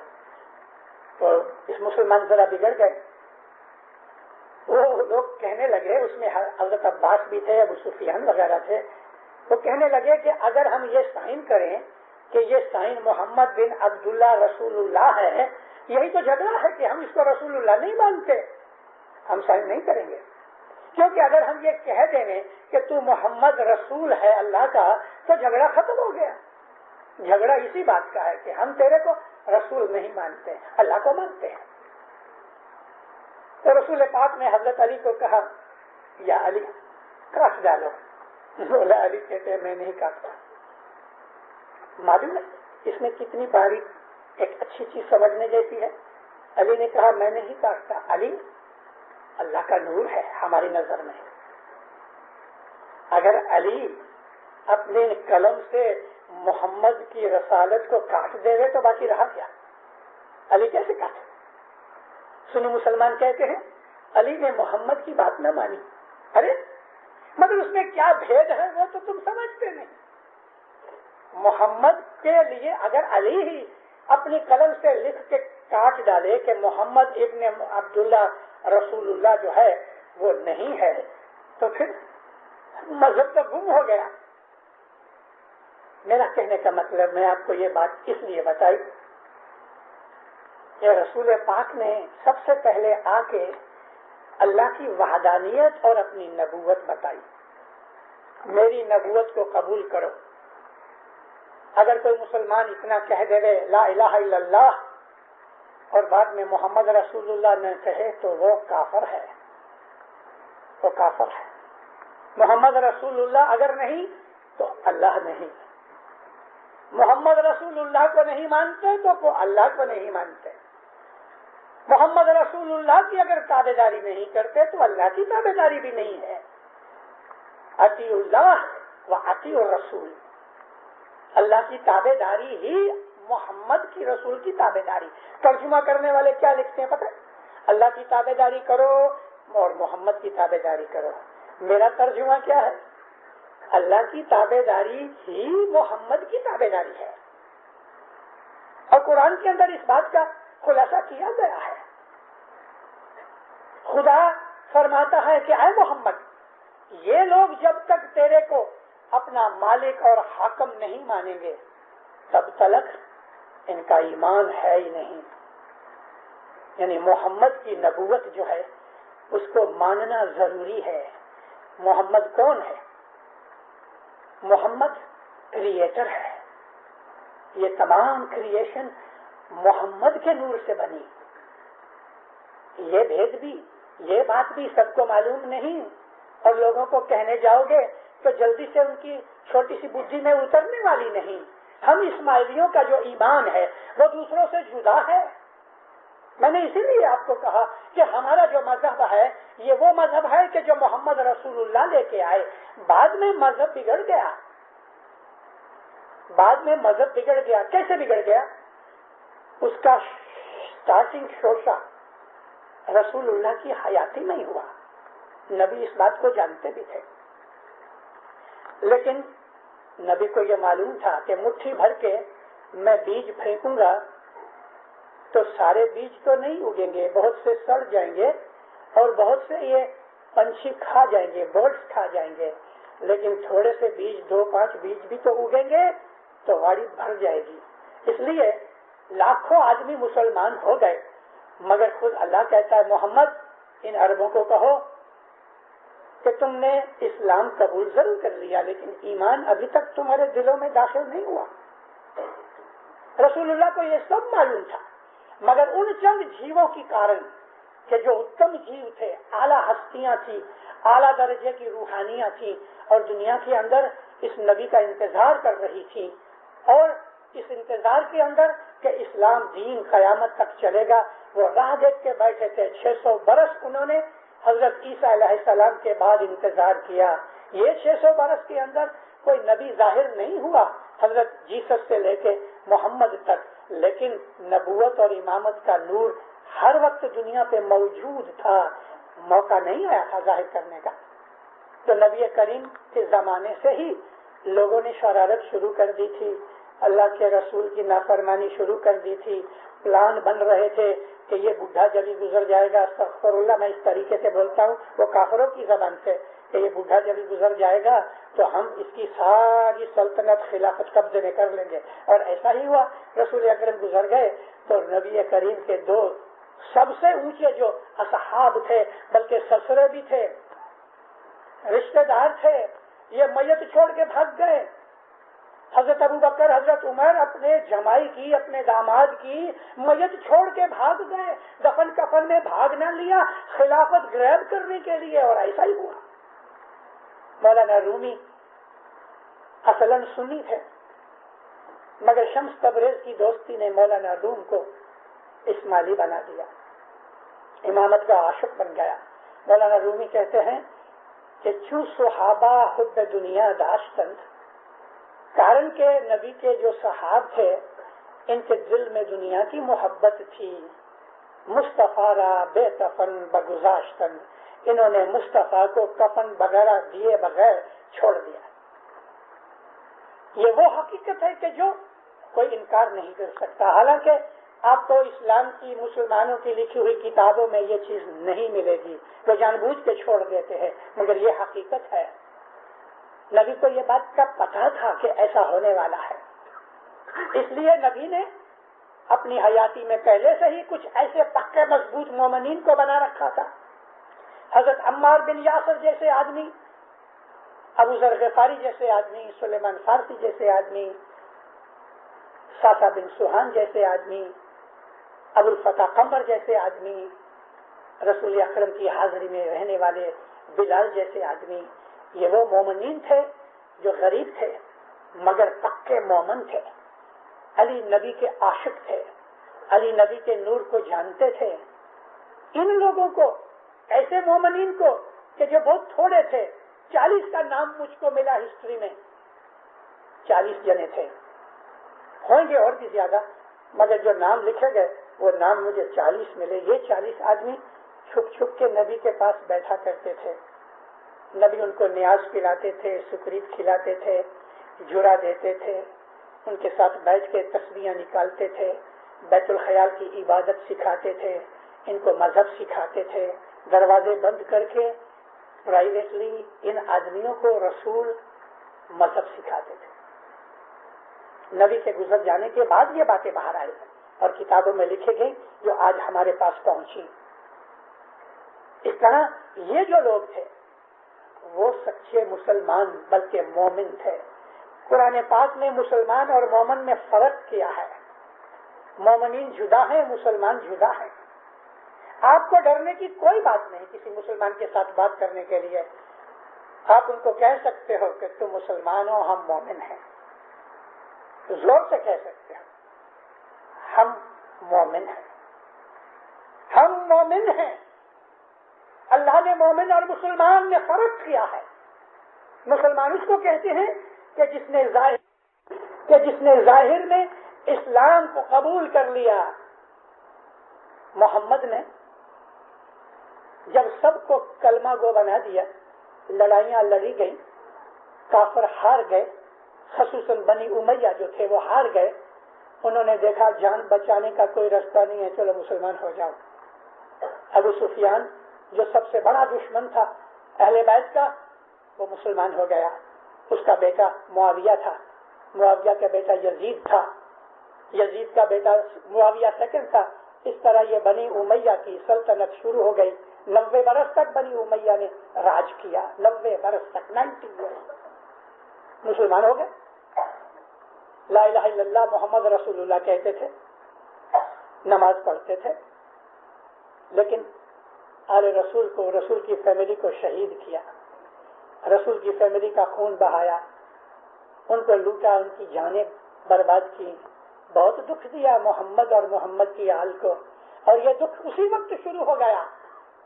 [SPEAKER 2] تو اس مسلمان ذرا بگڑ گئے. وہ لوگ کہنے لگے, اس میں حضرت عباس بھی تھے, ابو سفیان وغیرہ تھے, وہ کہنے لگے کہ اگر ہم یہ سائن کریں کہ یہ سائن محمد بن عبداللہ رسول اللہ ہے, یہی تو جھگڑا ہے کہ ہم اس کو رسول اللہ نہیں مانتے, ہم سائن نہیں کریں گے. کیونکہ اگر ہم یہ کہہ دیں کہ تو محمد رسول ہے اللہ کا تو جھگڑا ختم ہو گیا. جھگڑا اسی بات کا ہے کہ ہم تیرے کو رسول نہیں مانتے, اللہ کو مانتے ہیں. تو رسول پاک نے حضرت علی کو کہا یا علی کاٹ ڈالو. مولا علی کہتے ہیں میں نہیں کاٹتا. معلوم ہے اس میں کتنی باریک ایک اچھی چیز سمجھنے جیسی ہے. علی نے کہا میں نہیں کاٹتا. علی اللہ کا نور ہے ہماری نظر میں. اگر علی اپنے قلم سے محمد کی رسالت کو کاٹ دے گئے تو باقی رہا کیا؟ علی کیسے کاٹے؟ سنی مسلمان کہتے ہیں علی نے محمد کی بات نہ مانی. ارے مگر اس میں کیا بھید ہے وہ تو تم سمجھتے نہیں. محمد کے لیے اگر علی ہی اپنی قلم سے لکھ کے کاٹ ڈالے کہ محمد ابن عبداللہ رسول اللہ جو ہے وہ نہیں ہے, تو پھر مذہب تو گم ہو گیا. میرا کہنے کا مطلب میں آپ کو یہ بات اس لیے بتائی کہ رسول پاک نے سب سے پہلے آ کے اللہ کی وحدانیت اور اپنی نبوت بتائی. میری نبوت کو قبول کرو. اگر کوئی مسلمان اتنا کہہ دے لا الہ الا اللہ اور بعد میں محمد رسول اللہ نہ کہے تو وہ کافر ہے. وہ کافر ہے. محمد رسول اللہ اگر نہیں تو اللہ نہیں. محمد رسول اللہ کو نہیں مانتے تو اللہ کو نہیں مانتے. محمد رسول اللہ کی اگر تابع داری نہیں کرتے تو اللہ کی تابع داری بھی نہیں ہے. اطیع اللہ و اطیع الرسول. اللہ کی تابع داری ہی محمد کی رسول کی تابع داری. ترجمہ کرنے والے کیا لکھتے ہیں پتہ؟ اللہ کی تابع داری کرو اور محمد کی تابع داری کرو. میرا ترجمہ کیا ہے؟ اللہ کی تابع داری ہی محمد کی تابع داری ہے. اور قرآن کے اندر اس بات کا خلاصہ کیا گیا ہے. خدا فرماتا ہے کہ اے محمد یہ لوگ جب تک تیرے کو اپنا مالک اور حاکم نہیں مانیں گے تب تک ان کا ایمان ہے ہی نہیں. یعنی محمد کی نبوت جو ہے اس کو ماننا ضروری ہے. محمد کون ہے؟ محمد کریٹر ہے. یہ تمام کریشن محمد کے نور سے بنی. یہ بھید بھی، یہ بات بھی سب کو معلوم نہیں، اور لوگوں کو کہنے جاؤ گے تو جلدی سے ان کی چھوٹی سی بدھی میں اترنے والی نہیں. ہم اسماعیلیوں کا جو ایمان ہے وہ دوسروں سے جدا ہے. میں نے اسی لیے آپ کو کہا کہ ہمارا جو مذہب ہے یہ وہ مذہب ہے کہ جو محمد رسول اللہ لے کے آئے. بعد میں مذہب بگڑ گیا، بعد میں مذہب بگڑ گیا. کیسے بگڑ گیا؟ اس کا سٹارٹنگ شوشہ رسول اللہ کی حیاتی میں ہی ہوا. نبی اس بات کو جانتے بھی تھے، لیکن نبی کو یہ معلوم تھا کہ مٹھی بھر کے میں بیج پھینکوں گا تو سارے بیج تو نہیں اگیں گے، بہت سے سڑ جائیں گے اور بہت سے یہ پنچھی کھا جائیں گے، برڈز کھا جائیں گے. لیکن تھوڑے سے بیج، 2-5 بیج بھی تو اگیں گے تو گاڑی بھر جائے گی. اس لیے لاکھوں آدمی مسلمان ہو گئے، مگر خود اللہ کہتا ہے محمد ان عربوں کو کہو کہ تم نے اسلام قبول ضرور کر لیا لیکن ایمان ابھی تک تمہارے دلوں میں داخل نہیں ہوا. رسول اللہ کو یہ سب معلوم تھا، مگر ان چند جیووں کی کارن کہ جو اتم جیو تھے، اعلیٰ ہستیاں تھیں، اعلیٰ درجے کی روحانیاں تھیں اور دنیا کے اندر اس نبی کا انتظار کر رہی تھی، اور اس انتظار کے اندر کہ اسلام دین قیامت تک چلے گا، وہ راہ دیکھ کے بیٹھے تھے. 600 برس انہوں نے حضرت عیسیٰ علیہ السلام کے بعد انتظار کیا. یہ 600 برس کے اندر کوئی نبی ظاہر نہیں ہوا حضرت جیسس سے لے کے محمد تک، لیکن نبوت اور امامت کا نور ہر وقت دنیا پہ موجود تھا، موقع نہیں آیا تھا ظاہر کرنے کا. تو نبی کریم کے زمانے سے ہی لوگوں نے شرارت شروع کر دی تھی، اللہ کے رسول کی نافرمانی شروع کر دی تھی. پلان بن رہے تھے کہ یہ بڈھا جبھی گزر جائے گا، استغفر اللہ میں اس طریقے سے بولتا ہوں وہ کافروں کی زبان سے، کہ یہ بڈھا جبھی گزر جائے گا تو ہم اس کی ساری سلطنت خلافت قبضے میں کر لیں گے. اور ایسا ہی ہوا. رسول اکرم گزر گئے تو نبی کریم کے 2 سب سے اونچے جو اصحاب تھے، بلکہ سسرے بھی تھے، رشتہ دار تھے، یہ میت چھوڑ کے بھاگ گئے. حضرت ابوبکر، حضرت عمر اپنے جمائی کی، اپنے داماد کی میت چھوڑ کے بھاگ گئے. دفن کفن میں بھاگ نہ لیا، خلافت گریب کرنے کے لیے، اور ایسا ہی ہوا. مولانا رومی اصلاً سنی تھے، مگر شمس تبریز کی دوستی نے مولانا روم کو اسماعیلی بنا دیا، امامت کا عاشق بن گیا. مولانا رومی کہتے ہیں کہ چو صحابہ حب دنیا داشتند، کارن کے نبی کے جو صحاب تھے ان کے دل میں دنیا کی محبت تھی. مصطفیٰ را بے کفن بگذاشتن، انہوں نے مصطفیٰ کو کفن وغیرہ دیے بغیر چھوڑ دیا. یہ وہ حقیقت ہے کہ جو کوئی انکار نہیں کر سکتا. حالانکہ آپ کو اسلام کی، مسلمانوں کی لکھی ہوئی کتابوں میں یہ چیز نہیں ملے گی، وہ جان بوجھ کے چھوڑ دیتے ہیں، مگر یہ حقیقت ہے. نبی کو یہ بات کا پتہ تھا کہ ایسا ہونے والا ہے، اس لیے نبی نے اپنی حیاتی میں پہلے سے ہی کچھ ایسے پکے مضبوط مومنین کو بنا رکھا تھا. حضرت عمار بن یاسر جیسے آدمی، ابو ذر غفاری جیسے آدمی، سلیمان فارسی جیسے آدمی، ساسا بن سوہان جیسے آدمی، ابو الفتح قمر جیسے آدمی، رسول اکرم کی حاضری میں رہنے والے بلال جیسے آدمی، یہ وہ مومنین تھے جو غریب تھے مگر پکے مومن تھے. علی نبی کے عاشق تھے، علی نبی کے نور کو جانتے تھے. ان لوگوں کو، ایسے مومنین کو کہ جو بہت تھوڑے تھے، 40 کا نام مجھ کو ملا ہسٹری میں، 40 جنے تھے، ہوں گے اور بھی زیادہ، مگر جو نام لکھے گئے وہ نام مجھے 40 ملے. یہ 40 آدمی چھپ چھپ کے نبی کے پاس بیٹھا کرتے تھے. نبی ان کو نیاز پلاتے تھے، سکریت کھلاتے تھے، جرا دیتے تھے، ان کے ساتھ بیٹھ کے تسبیحاں نکالتے تھے، بیت الخیال کی عبادت سکھاتے تھے، ان کو مذہب سکھاتے تھے. دروازے بند کر کے پرائیویٹلی ان آدمیوں کو رسول مذہب سکھاتے تھے. نبی کے گزر جانے کے بعد یہ باتیں باہر آئی اور کتابوں میں لکھی گئی جو آج ہمارے پاس پہنچی. اس طرح یہ جو لوگ تھے وہ سچے مسلمان بلکہ مومن تھے. قرآن پاک نے مسلمان اور مومن میں فرق کیا ہے. مومنین جدا ہیں، مسلمان جدا ہیں. آپ کو ڈرنے کی کوئی بات نہیں کسی مسلمان کے ساتھ بات کرنے کے لیے. آپ ان کو کہہ سکتے ہو کہ تم مسلمان ہو، ہم مومن ہیں. زور سے کہہ سکتے ہو ہم مومن ہیں، ہم مومن ہیں. اللہ نے مومن اور مسلمان میں فرق کیا ہے. مسلمان اس کو کہتے ہیں کہ جس نے ظاہر میں اسلام کو قبول کر لیا. محمد نے جب سب کو کلمہ گو بنا دیا، لڑائیاں لڑی گئی، کافر ہار گئے، خصوصاً بنی امیہ جو تھے وہ ہار گئے. انہوں نے دیکھا جان بچانے کا کوئی رستہ نہیں ہے، چلو مسلمان ہو جاؤ. ابو سفیان جو سب سے بڑا دشمن تھا اہل بیت کا، وہ مسلمان ہو گیا. اس کا بیٹا معاویہ تھا، معاویہ کا بیٹا یزید تھا، یزید کا بیٹا معاویہ سیکنڈ تھا. اس طرح یہ بنی امیہ کی سلطنت شروع ہو گئی. 90 برس تک بنی امیہ نے راج کیا. 90 برس تک 90 ایئرس مسلمان ہو گئے. لا الہ الا اللہ محمد رسول اللہ کہتے تھے، نماز پڑھتے تھے، لیکن آل رسول کو، رسول کی فیملی کو شہید کیا، رسول کی فیملی کا خون بہایا، ان کو لوٹا، ان کی جانیں برباد کی. بہت دکھ دیا محمد اور محمد کی آل کو. اور یہ دکھ اسی وقت شروع ہو گیا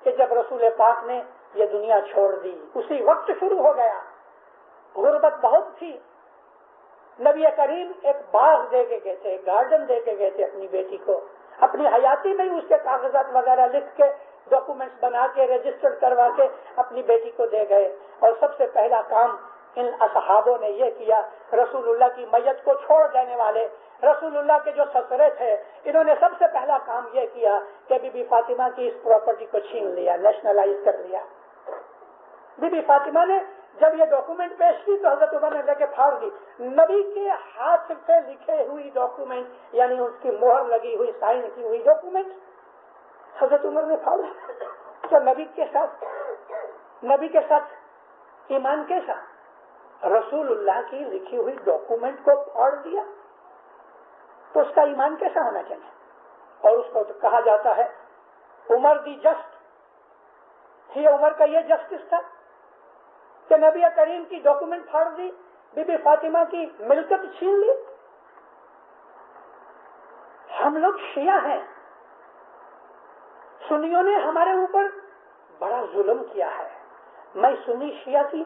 [SPEAKER 2] کہ جب رسول پاک نے یہ دنیا چھوڑ دی. اسی وقت شروع ہو گیا. غربت بہت تھی. نبی کریم ایک باغ دے کے گئے تھے، گارڈن دے کے گئے تھے اپنی بیٹی کو. اپنی حیاتی میں اس کے کاغذات وغیرہ لکھ کے، ڈاکومنٹس بنا کے، رجسٹرڈ کروا کے اپنی بیٹی کو دے گئے. اور سب سے پہلا کام ان اصحابوں نے یہ کیا، رسول اللہ کی میت کو چھوڑ دینے والے، رسول اللہ کے جو سسرے تھے، انہوں نے سب سے پہلا کام یہ کیا کہ بی بی فاطمہ کی اس پراپرٹی کو چھین لیا، نیشنلائز کر لیا. بی بی فاطمہ نے جب یہ ڈاکومنٹ پیش کی تو حضرت عمر نے لے کے پھاڑ دی. نبی کے ہاتھ سے لکھے ہوئی ڈاکومنٹ، یعنی اس کی مہر لگی ہوئی، سائن کی ہوئی ڈاکومنٹ حضرت عمر نے پھاڑ دی. تو نبی کے ساتھ ایمان کیسا؟ رسول اللہ کی لکھی ہوئی ڈاکومنٹ کو پھاڑ دیا تو اس کا ایمان کیسا ہونا چاہیے؟ اور اس کو تو کہا جاتا ہے عمر دی جسٹ. یہ عمر کا یہ جسٹس تھا کہ نبی کریم کی ڈاکومنٹ پھاڑ دی، بی بی فاطمہ کی ملکت چھین لی. ہم لوگ شیعہ ہیں، سنیوں نے ہمارے اوپر بڑا ظلم کیا ہے. میں سنی شیعہ کی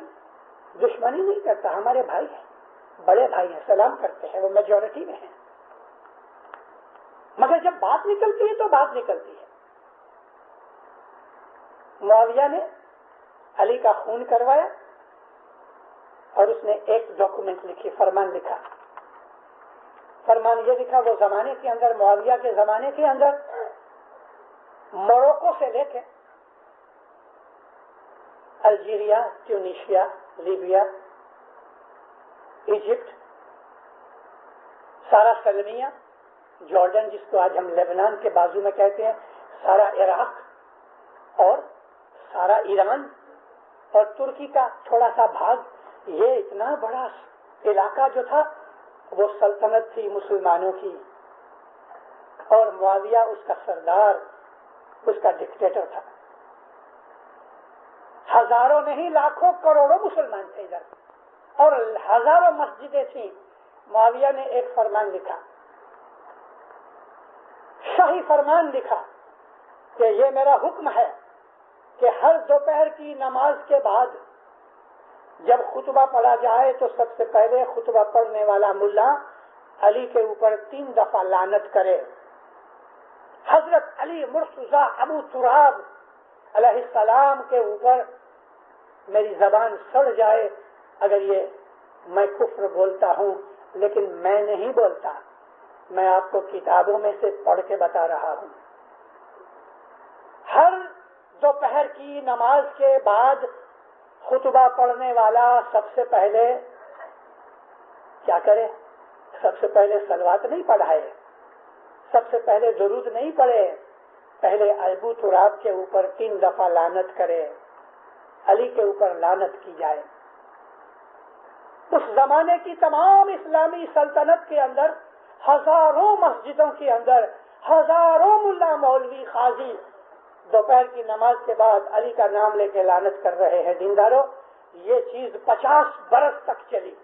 [SPEAKER 2] دشمنی نہیں کرتا، ہمارے بھائی ہیں، بڑے بھائی ہیں، سلام کرتے ہیں، وہ میجورٹی میں ہیں. مگر جب بات نکلتی ہے تو بات نکلتی ہے. معاویہ نے علی کا خون کروایا اور اس نے ایک ڈاکومنٹ لکھی، فرمان لکھا. فرمان یہ لکھا، وہ زمانے کے اندر، معاویہ کے زمانے کے اندر، موروکو سے لے کے الجیریا، ٹیونیشیا، لیبیا، ایجپٹ، سارا سلمیہ، جارڈن جس کو آج ہم لیبنان کے بازو میں کہتے ہیں، سارا عراق اور سارا ایران اور ترکی کا تھوڑا سا بھاگ، یہ اتنا بڑا علاقہ جو تھا وہ سلطنت تھی مسلمانوں کی. اور معاویہ اس کا سردار، اس کا ڈکٹیٹر تھا. ہزاروں نہیں لاکھوں کروڑوں مسلمان تھے ادھر اور ہزاروں مسجدیں تھیں. معاویہ نے ایک فرمان لکھا، شاہی فرمان لکھا کہ یہ میرا حکم ہے کہ ہر دوپہر کی نماز کے بعد جب خطبہ پڑھا جائے تو سب سے پہلے خطبہ پڑھنے والا ملا علی کے اوپر 3 دفعہ لعنت کرے. حضرت علی مرتضیٰ ابو تراب علیہ السلام کے اوپر میری زبان سڑ جائے اگر یہ میں کفر بولتا ہوں، لیکن میں نہیں بولتا، میں آپ کو کتابوں میں سے پڑھ کے بتا رہا ہوں. ہر دوپہر کی نماز کے بعد خطبہ پڑھنے والا سب سے پہلے کیا کرے؟ سب سے پہلے صلوات نہیں پڑھائے، سب سے پہلے درود نہیں پڑھے، پہلے ابو تراب کے اوپر 3 دفعہ لعنت کرے، علی کے اوپر لعنت کی جائے. اس زمانے کی تمام اسلامی سلطنت کے اندر ہزاروں مسجدوں کے اندر ہزاروں ملا مولوی قاضی دوپہر کی نماز کے بعد علی کا نام لے کے لعنت کر رہے ہیں. دینداروں، یہ چیز 50 برس تک چلی.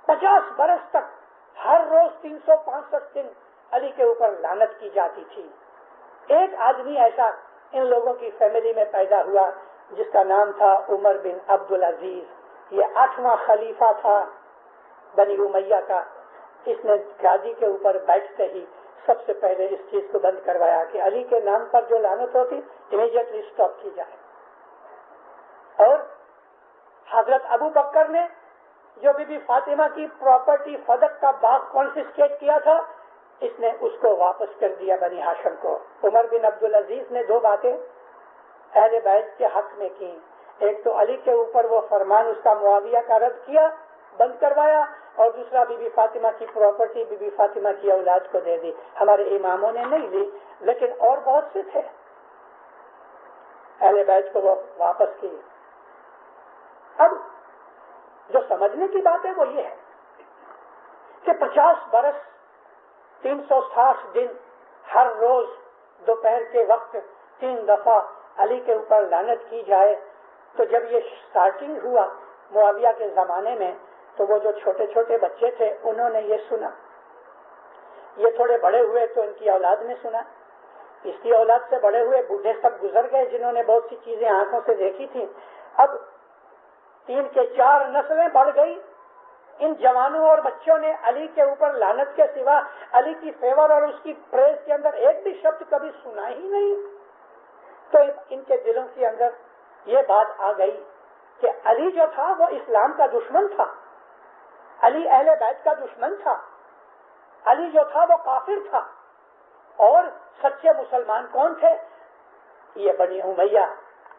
[SPEAKER 2] 50 برس تک ہر روز 365 دن علی کے اوپر لعنت کی جاتی تھی. ایک آدمی ایسا ان لوگوں کی فیملی میں پیدا ہوا جس کا نام تھا عمر بن عبد العزیز. یہ 8واں خلیفہ تھا بنی امیہ کا. اس نے گادی کے اوپر بیٹھتے ہی سب سے پہلے اس چیز کو بند کروایا کہ علی کے نام پر جو لعنت ہوتی امیڈیٹلی اسٹاپ کی جائے. اور حضرت ابو بکر نے جو بی بی فاطمہ کی پراپرٹی فدق کا باغ کانفسکیٹ کیا تھا، اس نے اس کو واپس کر دیا بنی ہاشم کو. عمر بن عبد العزیز نے 2 باتیں اہل بیت کے حق میں کی. ایک تو علی کے اوپر وہ فرمان اس کا معاویہ کا رد کیا، بند کروایا، اور دوسرا بی بی فاطمہ کی پراپرٹی بی بی فاطمہ کی اولاد کو دے دی. ہمارے اماموں نے نہیں لی، لیکن اور بہت سے تھے اہل بیت کو وہ واپس کی. اب جو سمجھنے کی بات ہے وہ یہ ہے کہ 50 برس 360 دن ہر روز دوپہر کے وقت 3 دفعہ علی کے اوپر لعنت کی جائے. تو جب یہ سٹارٹنگ ہوا معاویہ کے زمانے میں، تو وہ جو چھوٹے چھوٹے بچے تھے انہوں نے یہ سنا. یہ تھوڑے بڑے ہوئے تو ان کی اولاد نے سنا. اس کی اولاد سے بڑے ہوئے بوڑھے سب گزر گئے جنہوں نے بہت سی چیزیں آنکھوں سے دیکھی تھی. اب 3 کے 4 نسلیں بڑھ گئی. ان جوانوں اور بچوں نے علی کے اوپر لعنت کے سوا علی کی فیور اور اس کی پریز کے اندر ایک بھی شبد کبھی سنا ہی نہیں. تو ان کے دلوں کے اندر یہ بات آ گئی کہ علی جو تھا وہ اسلام کا دشمن تھا، علی اہل بیت کا دشمن تھا، علی جو تھا وہ کافر تھا. اور سچے مسلمان کون تھے؟ یہ بنی امیہ.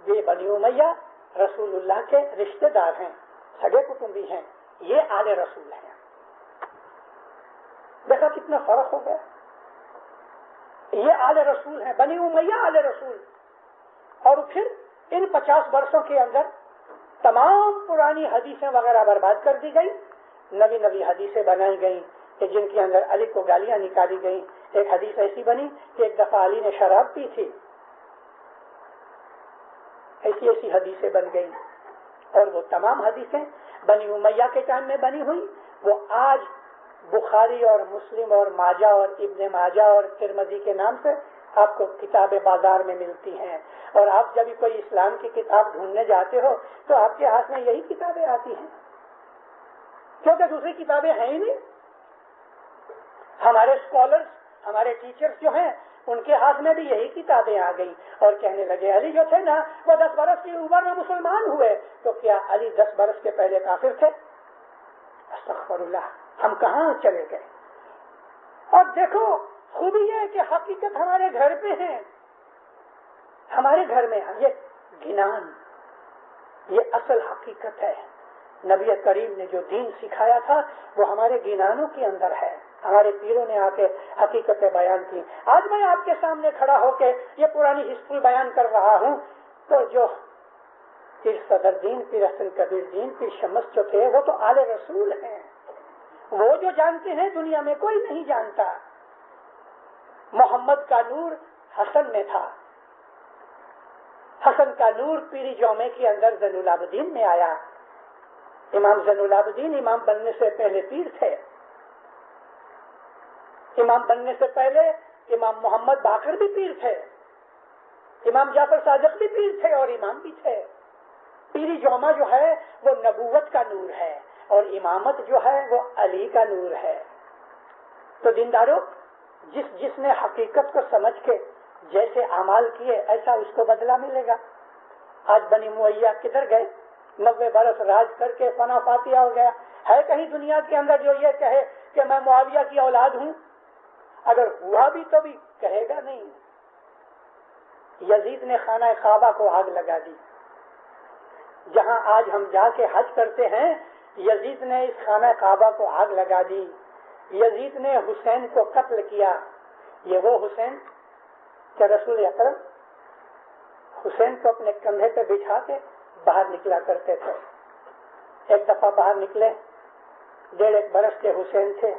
[SPEAKER 2] یہ بنی امیہ رسول اللہ کے رشتہ دار ہیں، سگے کٹمبی ہیں، یہ آل رسول ہیں. دیکھا کتنا فرق ہو گیا. یہ آل رسول ہیں، بنی امیہ آل رسول. اور پھر ان 50 برسوں کے اندر تمام پرانی حدیثیں وغیرہ برباد کر دی گئی. نئی نئی حدیثیں بنائی گئیں کہ جن کے اندر علی کو گالیاں نکالی گئیں. ایک حدیث ایسی بنی کہ ایک دفعہ علی نے شراب پی تھی. ایسی ایسی حدیثیں بن گئیں. اور وہ تمام حدیثیں بنی امیہ کے ٹائم میں بنی ہوئی، وہ آج بخاری اور مسلم اور ماجہ اور ابن ماجہ اور ترمذی کے نام سے آپ کو کتابیں بازار میں ملتی ہیں. اور آپ جب کوئی اسلام کی کتاب ڈھونڈنے جاتے ہو تو آپ کے ہاتھ میں یہی کتابیں آتی ہیں، کیونکہ دوسری کتابیں ہیں ہی نہیں. ہمارے اسکالرز، ہمارے ٹیچرز جو ہیں، ان کے ہاتھ میں بھی یہی کتابیں آ گئی اور کہنے لگے علی جو تھے نا وہ 10 برس کی عمر میں مسلمان ہوئے، تو کیا علی 10 برس کے پہلے کافر تھے؟ استغفر اللہ، ہم کہاں چلے گئے. اور دیکھو خوبی یہ ہے کہ حقیقت ہمارے گھر پہ ہے، ہمارے گھر میں یہ گنان، یہ اصل حقیقت ہے. نبی کریم نے جو دین سکھایا تھا وہ ہمارے گنانوں کے اندر ہے. ہمارے پیروں نے آ کے حقیقتیں بیان کی. آج میں آپ کے سامنے کھڑا ہو کے یہ پرانی ہسٹری بیان کر رہا ہوں، تو جو پیر صدر دین، پیر حسن کبیر دین، پیر شمس جو تھے وہ تو آل رسول ہیں. وہ جو جانتے ہیں دنیا میں کوئی نہیں جانتا. محمد کا نور حسن میں تھا، حسن کا نور پیری جومے کے اندر زین العابدین میں آیا. امام زین العابدین امام بننے سے پہلے پیر تھے. امام بننے سے پہلے امام محمد باقر بھی پیر تھے، امام جعفر صادق بھی پیر تھے اور امام بھی تھے. پیری جومہ جو ہے وہ نبوت کا نور ہے اور امامت جو ہے وہ علی کا نور ہے. تو دینداروں، جس نے حقیقت کو سمجھ کے جیسے اعمال کیے ایسا اس کو بدلہ ملے گا. آج بنی امیہ کدھر گئے؟ 90 برس راج کر کے فنا فاتحہ ہو گیا. ہے کہیں دنیا کے اندر جو یہ کہے کہ میں معاویہ کی اولاد ہوں؟ اگر ہوا بھی تو بھی کہے گا نہیں. یزید نے خانہ کعبہ کو آگ لگا دی. جہاں آج ہم جا کے حج کرتے ہیں، یزید نے اس خانہ کعبہ کو آگ لگا دی. یزید نے حسین کو قتل کیا. یہ وہ حسین کہ رسول اکرم حسین کو اپنے کندھے پہ بٹھا کے باہر نکلا کرتے تھے. ایک دفعہ باہر نکلے، 1.5 برس کے حسین تھے،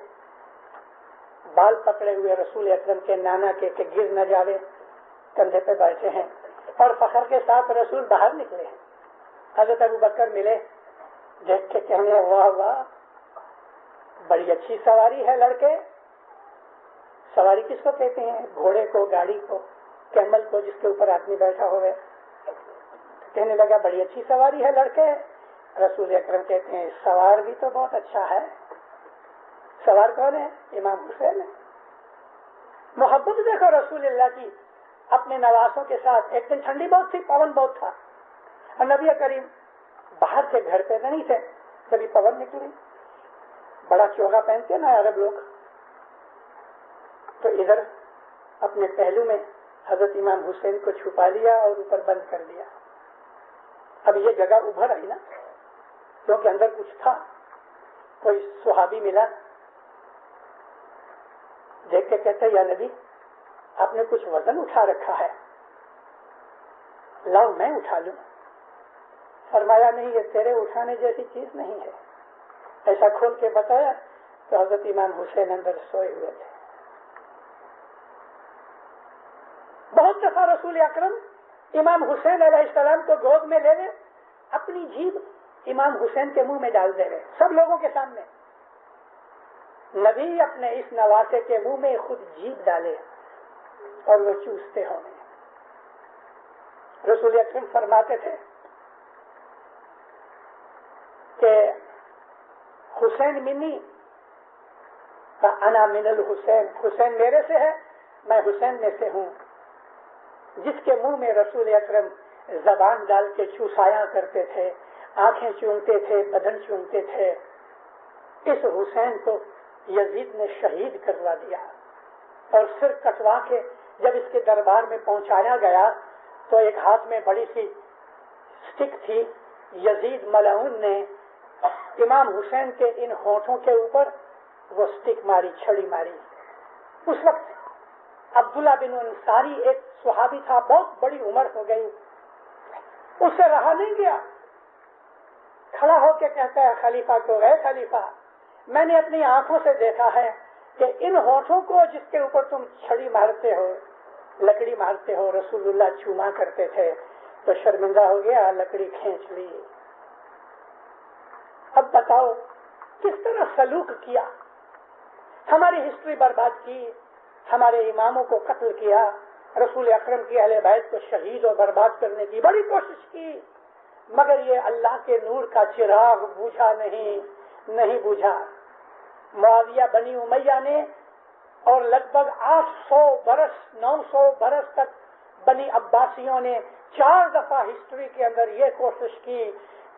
[SPEAKER 2] بال پکڑے ہوئے رسول اکرم کے نانا کے کہ گر نہ جاوے، کندھے پہ بیٹھے ہیں اور فخر کے ساتھ رسول باہر نکلے. حضرت ابو بکر ملے، دیکھ کے کہنے واہ واہ بڑی اچھی سواری ہے لڑکے. سواری کس کو کہتے ہیں؟ گھوڑے کو، گاڑی کو، کیمل کو، جس کے اوپر آدمی بیٹھا ہوئے. کہنے لگا بڑی اچھی سواری ہے لڑکے. رسول اکرم کہتے ہیں سوار بھی تو بہت اچھا ہے. سوار کون ہے؟ امام حسین ہے. محبت دیکھو رسول اللہ کی اپنے نواسوں کے ساتھ. ایک دن ٹھنڈی بہت تھی، پون بہت تھا، اور نبی کریم باہر سے گھر پہ نہیں تھے. جبھی پون نکلی، بڑا چوگا پہنتے نا عرب لوگ، تو ادھر اپنے پہلو میں حضرت امام حسین کو چھپا لیا اور اوپر بند کر دیا. اب یہ جگہ ابھر آئی نا، کیونکہ اندر کچھ تھا. کوئی صحابی ملا، دیکھ کے کہتے یا نبی آپ نے کچھ وزن اٹھا رکھا ہے، لاؤ میں اٹھا لوں. فرمایا نہیں، یہ تیرے اٹھانے جیسی چیز نہیں ہے. ایسا کھول کے بتایا تو حضرت امام حسین اندر سوئے ہوئے تھے. بہت دفعہ رسول اکرم امام حسین علیہ السلام کو گود میں لے لے، اپنی جیب امام حسین کے منہ میں ڈال دے رہے سب لوگوں کے سامنے. نبی اپنے اس نواسے کے منہ میں خود جیب ڈالے اور وہ چوستے ہوں. رسول اکرم فرماتے تھے کہ حسین منی انا من الحسین، حسین میرے سے ہے، میں حسین میں سے ہوں. جس کے منہ میں رسول اکرم زبان ڈال کے چوسایا کرتے تھے، آنکھیں چومتے تھے، بدن چومتے تھے، اس حسین کو یزید نے شہید کروا دیا. اور سر کٹوا کے جب اس کے دربار میں پہنچایا گیا تو ایک ہاتھ میں بڑی سی سٹک تھی. یزید ملعون نے امام حسین کے ان ہونٹوں کے اوپر وہ سٹک ماری، چھڑی ماری. اس وقت عبداللہ بن انصاری ایک صحابی تھا، بہت بڑی عمر ہو گئی، اس سے رہا نہیں گیا. کھڑا ہو کے کہتا ہے خلیفہ کو، اے خلیفہ میں نے اپنی آنکھوں سے دیکھا ہے کہ ان ہونٹوں کو جس کے اوپر تم چھڑی مارتے ہو، لکڑی مارتے ہو، رسول اللہ چوما کرتے تھے. تو شرمندہ ہو گیا، لکڑی کھینچ لی. اب بتاؤ کس طرح سلوک کیا، ہماری ہسٹری برباد کی، ہمارے اماموں کو قتل کیا، رسول اکرم کی اہل بیت کو شہید اور برباد کرنے کی بڑی کوشش کی، مگر یہ اللہ کے نور کا چراغ بوجھا نہیں بوجھا. معاویہ بنی امیہ نے اور لگ بھگ 900 برس تک بنی عباسیوں نے 4 دفعہ ہسٹری کے اندر یہ کوشش کی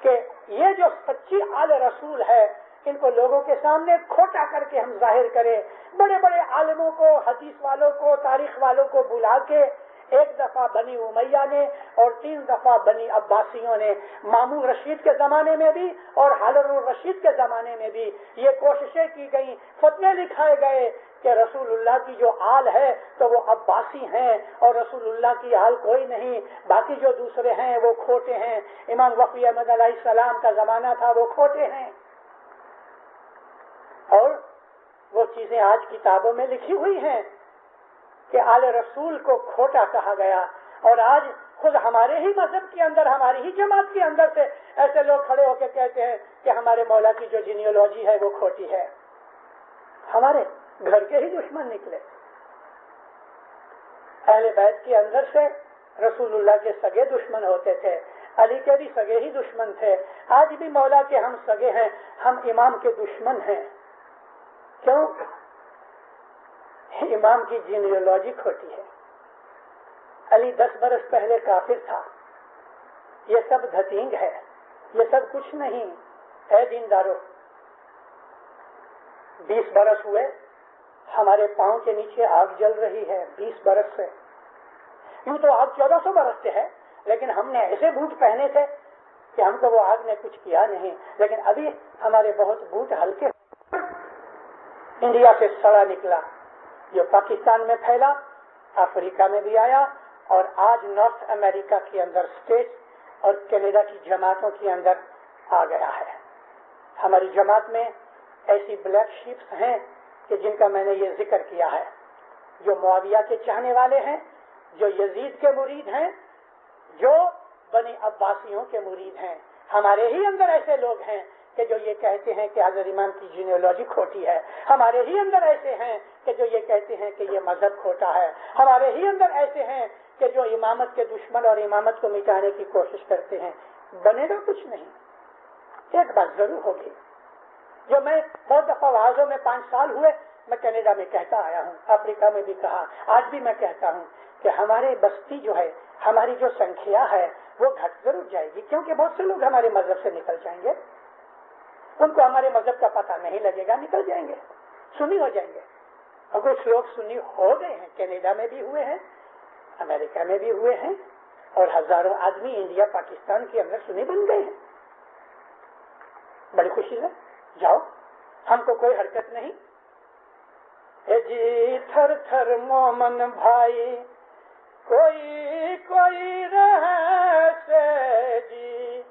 [SPEAKER 2] کہ یہ جو سچی آل رسول ہے ان کو لوگوں کے سامنے کھوٹا کر کے ہم ظاہر کریں. بڑے بڑے عالموں کو، حدیث والوں کو، تاریخ والوں کو بلا کے 1 دفعہ بنی امیہ نے اور 3 دفعہ بنی عباسیوں نے، مامون رشید کے زمانے میں بھی اور ہارون الرشید کے زمانے میں بھی یہ کوششیں کی گئیں. فتوے لکھائے گئے کہ رسول اللہ کی جو آل ہے تو وہ عباسی ہیں اور رسول اللہ کی آل کوئی نہیں، باقی جو دوسرے ہیں وہ کھوٹے ہیں. امام وفی احمد علیہ السلام کا زمانہ تھا، وہ کھوٹے ہیں. اور وہ چیزیں آج کتابوں میں لکھی ہوئی ہیں کہ آل رسول کو کھوٹا کہا گیا. اور آج خود ہمارے ہی مذہب کے اندر، ہماری ہی جماعت کے اندر سے ایسے لوگ کھڑے ہو کے کہتے ہیں کہ ہمارے مولا کی جو جینیولوجی ہے وہ کھوٹی ہے. ہمارے گھر کے ہی دشمن نکلے. اہل بیت کے اندر سے رسول اللہ کے سگے دشمن ہوتے تھے، علی کے بھی سگے ہی دشمن تھے. آج بھی مولا کے ہم سگے ہیں، ہم امام کے دشمن ہیں. کیوں؟ امام کی جینیولوجی کھوٹی ہے. علی 10 برس پہلے کافر تھا. یہ سب دھتینگ ہے، یہ سب کچھ نہیں. اے دیندارو، 20 برس ہوئے ہمارے پاؤں کے نیچے آگ جل رہی ہے. 20 برس سے، یوں تو آگ 1400 برس سے ہے، لیکن ہم نے ایسے بوٹ پہنے تھے کہ ہم کو وہ آگ نے کچھ کیا نہیں. لیکن ابھی ہمارے بہت بوٹ ہلکے. انڈیا سے سڑا نکلا جو پاکستان میں پھیلا، افریقہ میں بھی آیا اور آج نارتھ امریکہ کے اندر اسٹیٹ اور کینیڈا کی جماعتوں کے اندر آ گیا ہے. ہماری جماعت میں ایسی بلیک شیپس ہیں کہ جن کا میں نے یہ ذکر کیا ہے، جو معاویہ کے چاہنے والے ہیں، جو یزید کے مرید ہیں، جو بنی عباسیوں کے مرید ہیں۔ ہمارے ہی اندر ایسے لوگ ہیں کہ جو یہ کہتے ہیں کہ حضرت امام کی جینیالوجی کھوٹی ہے، ہمارے ہی اندر ایسے ہیں کہ جو یہ کہتے ہیں کہ یہ مذہب کھوٹا ہے، ہمارے ہی اندر ایسے ہیں کہ جو امامت کے دشمن اور امامت کو مٹانے کی کوشش کرتے ہیں۔ بنے گا کچھ نہیں۔ ایک بات ضرور ہوگی جو میں بہت دفعہ وعظوں میں 5 سال ہوئے میں کینیڈا میں کہتا آیا ہوں، افریقہ میں بھی کہا، آج بھی میں کہتا ہوں کہ ہمارے بستی جو ہے، ہماری جو سنکھیا ہے وہ گھٹ ضرور جائے گی، کیونکہ بہت سے لوگ ہمارے مذہب سے نکل جائیں گے، ان کو ہمارے مذہب کا پتہ نہیں لگے گا، نکل جائیں گے، سنی ہو جائیں گے۔ اور کچھ لوگ سنی ہو گئے ہیں، کینیڈا میں بھی ہوئے ہیں، امریکہ میں بھی ہوئے ہیں، اور ہزاروں آدمی انڈیا پاکستان کے اندر سنی بن گئے ہیں۔ بڑی خوشی ہے، جاؤ، ہم کو کوئی حرکت نہیں۔ اے جی تھر تھر مومن بھائی کوئی کوئی رہ سے جی،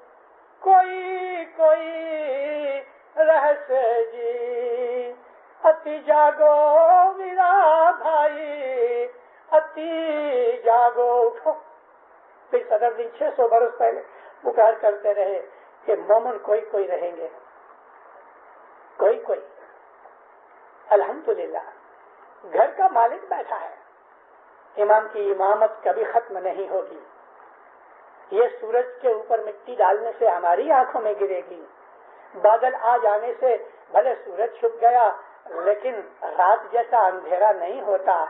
[SPEAKER 2] کوئی کوئی رہ سے جی، اتی جاگو میرا بھائی، اتی جاگو اٹھو۔ پھر صدر دن 600 برس پہلے پکار کرتے رہے کہ مومن کوئی کوئی رہیں گے، کوئی کوئی۔ الحمدللہ گھر کا مالک بیٹھا ہے، امام کی امامت کبھی ختم نہیں ہوگی۔ یہ سورج کے اوپر مٹی ڈالنے سے ہماری آنکھوں میں گرے گی، بادل آ جانے سے بھلے سورج چھپ گیا لیکن رات جیسا اندھیرا نہیں ہوتا۔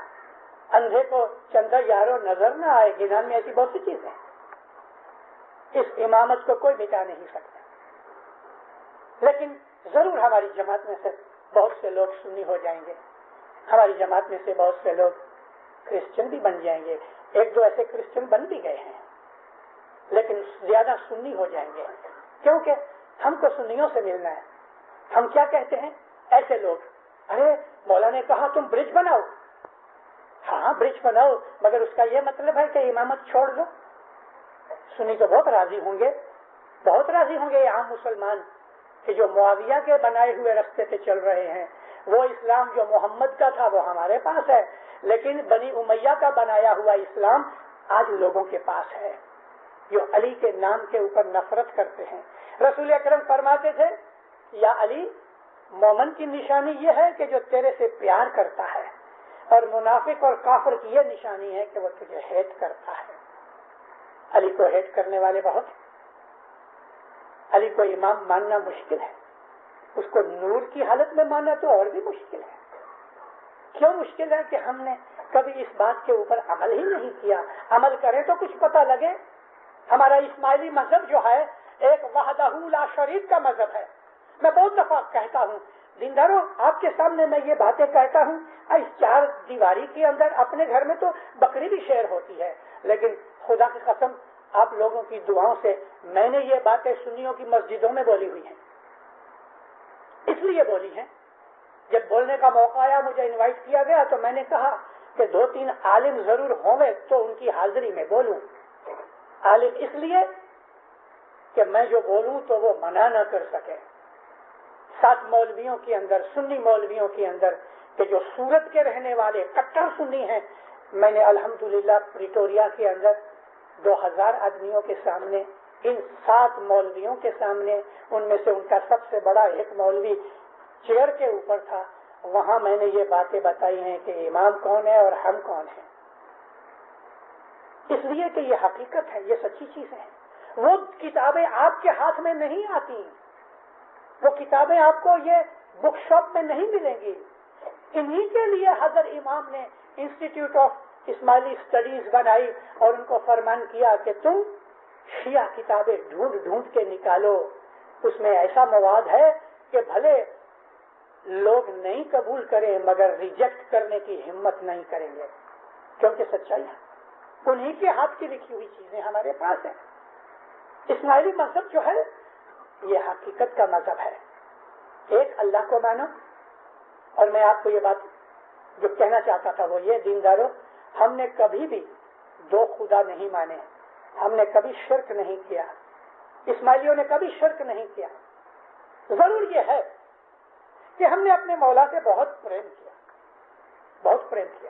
[SPEAKER 2] اندھے کو چندر یارو نظر نہ آئے، گنان میں ایسی بہت سی چیزیں ہیں۔ اس امامت کو کوئی مٹا نہیں سکتا، لیکن ضرور ہماری جماعت میں سے بہت سے لوگ سنی ہو جائیں گے، ہماری جماعت میں سے بہت سے لوگ کرسچن بھی بن جائیں گے، 1-2 ایسے کرسچن بن بھی گئے ہیں، لیکن زیادہ سنی ہو جائیں گے، کیونکہ ہم کو سنیوں سے ملنا ہے۔ ہم کیا کہتے ہیں؟ ایسے لوگ، ارے مولا نے کہا تم برج بناؤ، ہاں برج بناؤ، مگر اس کا یہ مطلب ہے کہ امامت چھوڑ دو۔ سنی تو بہت راضی ہوں گے، بہت راضی ہوں گے یہ عام مسلمان کہ جو معاویہ کے بنائے ہوئے رستے پہ چل رہے ہیں، وہ اسلام جو محمد کا تھا وہ ہمارے پاس ہے، لیکن بنی امیہ کا بنایا ہوا اسلام آج لوگوں کے پاس ہے، جو علی کے نام کے اوپر نفرت کرتے ہیں۔ رسول اکرم فرماتے تھے، یا علی، مومن کی نشانی یہ ہے کہ جو تیرے سے پیار کرتا ہے، اور منافق اور کافر کی یہ نشانی ہے کہ وہ تجھے ہیٹ کرتا ہے۔ علی کو ہیٹ کرنے والے بہت ہیں۔ علی کو امام ماننا مشکل ہے، اس کو نور کی حالت میں ماننا تو اور بھی مشکل ہے۔ کیوں مشکل ہے؟ کہ ہم نے کبھی اس بات کے اوپر عمل ہی نہیں کیا۔ عمل کریں تو کچھ پتہ لگے۔ ہمارا اسماعیلی مذہب جو ہے ایک وحدہ لا شریک کا مذہب ہے۔ میں بہت دفعہ کہتا ہوں، دینداروں، آپ کے سامنے میں یہ باتیں کہتا ہوں، اس 4 دیواری کے اندر اپنے گھر میں تو بکری بھی شیر ہوتی ہے، لیکن خدا کی قسم آپ لوگوں کی دعاؤں سے میں نے یہ باتیں سنیوں کی مسجدوں میں بولی ہوئی ہیں۔ اس لیے بولی ہیں، جب بولنے کا موقع آیا، مجھے انوائٹ کیا گیا تو میں نے کہا کہ 2-3 عالم ضرور ہوں گے تو ان کی حاضری میں بولوں۔ عالم اس لیے کہ میں جو بولوں تو وہ منع نہ کر سکے۔ 7 مولویوں کے اندر، سنی مولویوں کے اندر کہ جو سورت کے رہنے والے کٹر سنی ہیں، میں نے الحمدللہ پریٹوریا کے اندر 2000 آدمیوں کے سامنے، ان 7 مولویوں کے سامنے، ان میں سے ان کا سب سے بڑا ایک مولوی چیئر کے اوپر تھا، وہاں میں نے یہ باتیں بتائی ہیں کہ امام کون ہے اور ہم کون ہیں، اس لیے کہ یہ حقیقت ہے، یہ سچی چیز ہے۔ وہ کتابیں آپ کے ہاتھ میں نہیں آتی، وہ کتابیں آپ کو یہ بک شاپ میں نہیں ملیں گی۔ انہی کے لیے حضرت امام نے انسٹیٹیوٹ آف اسماعیلی اسٹڈیز بنائی اور ان کو فرمان کیا کہ تم شیعہ کتابیں ڈھونڈ ڈھونڈ کے نکالو، اس میں ایسا مواد ہے کہ بھلے لوگ نہیں قبول کریں مگر ریجیکٹ کرنے کی ہمت نہیں کریں گے، کیونکہ سچائی ہے، انہی کے ہاتھ کی لکھی ہوئی چیزیں ہمارے پاس ہیں۔ اسماعیلی مذہب جو ہے یہ حقیقت کا مذہب ہے، ایک اللہ کو مانو۔ اور میں آپ کو یہ بات جو کہنا چاہتا تھا وہ یہ، دینداروں، ہم نے کبھی بھی 2 خدا نہیں مانے، ہم نے کبھی شرک نہیں کیا، اسماعیلیوں نے کبھی شرک نہیں کیا۔ ضرور یہ ہے کہ ہم نے اپنے مولا سے بہت پریم کیا، بہت پریم کیا،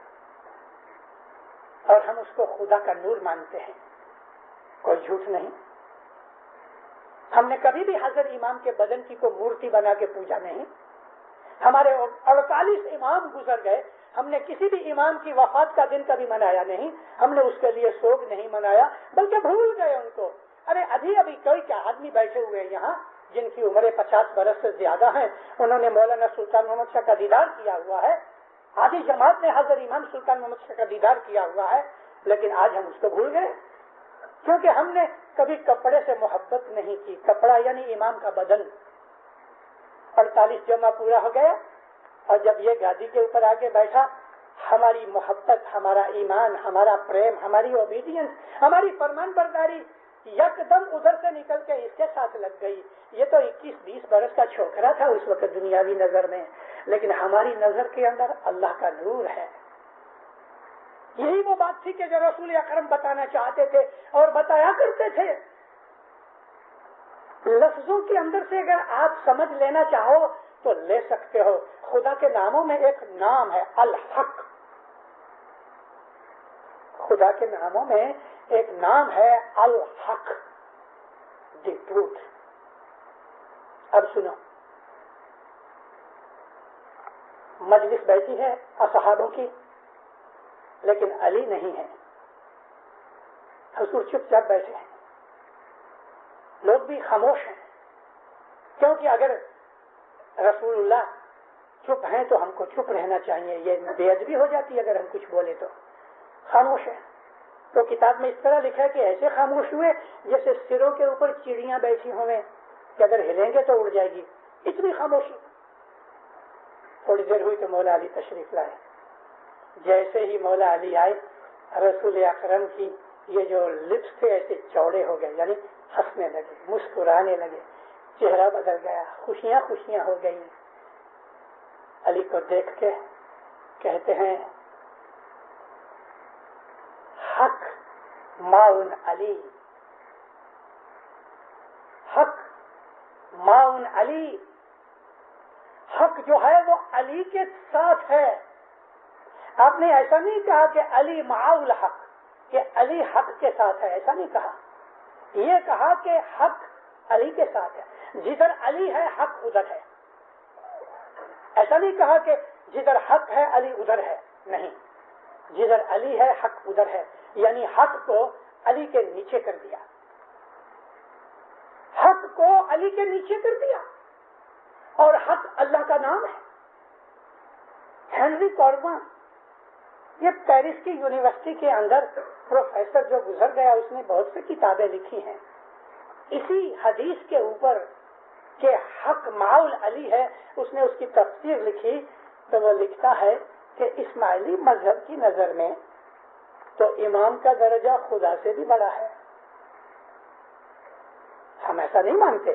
[SPEAKER 2] اور ہم اس کو خدا کا نور مانتے ہیں، کوئی جھوٹ نہیں۔ ہم نے کبھی بھی حضرت امام کے بدن کی کوئی مورتی بنا کے پوجا نہیں۔ ہمارے 48 امام گزر گئے، ہم نے کسی بھی امام کی وفات کا دن کبھی منایا نہیں، ہم نے اس کے لیے شوق نہیں منایا، بلکہ بھول گئے ان کو۔ ارے ابھی کوئی کیا آدمی بیٹھے ہوئے یہاں جن کی عمریں 50 برس سے زیادہ ہیں، انہوں نے مولانا سلطان محمد شاہ کا دیدار کیا ہوا ہے، آدھی جماعت نے حضرت امام سلطان محمد شاہ کا دیدار کیا ہوا ہے، لیکن آج ہم اس کو بھول گئے، کیونکہ ہم نے کبھی کپڑے سے محبت نہیں کی۔ کپڑا یعنی امام کا بدن۔ 48 جمعہ پورا ہو گیا، اور جب یہ گادی کے اوپر آ کے بیٹھا، ہماری محبت، ہمارا ایمان، ہمارا پریم، ہماری اوبیڈینس، ہماری فرمان برداری یکدم ادھر سے نکل کے اس کے ساتھ لگ گئی۔ یہ تو 21-20 برس کا چھوکرا تھا اس وقت دنیاوی نظر میں، لیکن ہماری نظر کے اندر اللہ کا نور ہے۔ یہی وہ بات تھی کہ جو رسول اکرم بتانا چاہتے تھے اور بتایا کرتے تھے۔ لفظوں کے اندر سے اگر آپ سمجھ لینا چاہو تو لے سکتے ہو۔ خدا کے ناموں میں ایک نام ہے الحق، خدا کے ناموں میں ایک نام ہے الحق، دی ٹروتھ۔ اب سنو، مجلس بیٹھی ہے اصحابوں کی، لیکن علی نہیں ہے، حضور چپ چاپ بیٹھے ہیں، لوگ بھی خاموش ہیں، کیونکہ اگر رسول اللہ چپ ہیں تو ہم کو چپ رہنا چاہیے، یہ بے ادبی ہو جاتی ہے اگر ہم کچھ بولے تو۔ خاموش ہے، تو کتاب میں اس طرح لکھا ہے کہ ایسے خاموش ہوئے جیسے سروں کے اوپر چڑیاں بیٹھی ہوئے کہ اگر ہلیں گے تو اڑ جائے گی، اتنی خاموشی۔ تھوڑی دیر ہوئی تو مولا علی تشریف لائے۔ جیسے ہی مولا علی آئے، رسول اکرم کی یہ جو لپس تھے ایسے چوڑے ہو گئے، یعنی ہنسنے لگے، مسکرانے لگے، چہرہ بدل گیا، خوشیاں خوشیاں ہو گئی۔ علی کو دیکھ کے کہتے ہیں حق معاون علی، حق معاون علی، حق جو ہے وہ علی کے ساتھ ہے۔ آپ نے ایسا نہیں کہا کہ علی معاول حق، کہ علی حق کے ساتھ ہے، ایسا نہیں کہا، یہ کہا کہ حق علی کے ساتھ ہے، جدھر علی ہے حق ادھر ہے۔ ایسا نہیں کہا کہ جدھر حق ہے علی ادھر ہے، نہیں، جدھر علی ہے حق ادھر ہے، یعنی حق کو علی کے نیچے کر دیا، حق کو علی کے نیچے کر دیا، اور حق اللہ کا نام ہے۔ ہنری کاربن، یہ پیرس کی یونیورسٹی کے اندر پروفیسر جو گزر گیا، اس نے بہت سی کتابیں لکھی ہیں اسی حدیث کے اوپر کہ حق معاول علی ہے۔ اس نے اس کی تفسیر لکھی تو وہ لکھتا ہے کہ اسماعیلی مذہب کی نظر میں تو امام کا درجہ خدا سے بھی بڑا ہے۔ ہم ایسا نہیں مانتے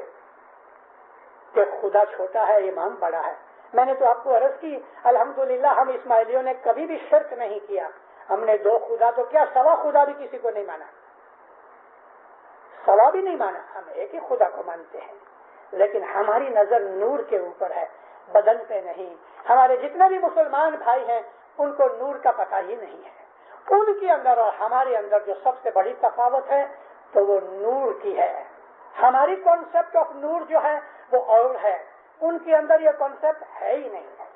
[SPEAKER 2] کہ خدا چھوٹا ہے امام بڑا ہے۔ میں نے تو آپ کو عرض کی، الحمدللہ ہم اسماعیلیوں نے کبھی بھی شرک نہیں کیا، ہم نے 2 خدا تو کیا 100 خدا بھی کسی کو نہیں مانا، 100 بھی نہیں مانا، ہم ایک ہی خدا کو مانتے ہیں، لیکن ہماری نظر نور کے اوپر ہے، بدن پہ نہیں۔ ہمارے جتنے بھی مسلمان بھائی ہیں ان کو نور کا پتہ ہی نہیں ہے، ان کے اندر اور ہمارے اندر جو سب سے بڑی تفاوت ہے تو وہ نور کی ہے۔ ہماری کانسیپٹ آف نور جو ہے وہ اور ہے، ان کے اندر یہ کانسیپٹ ہے ہی نہیں ہے۔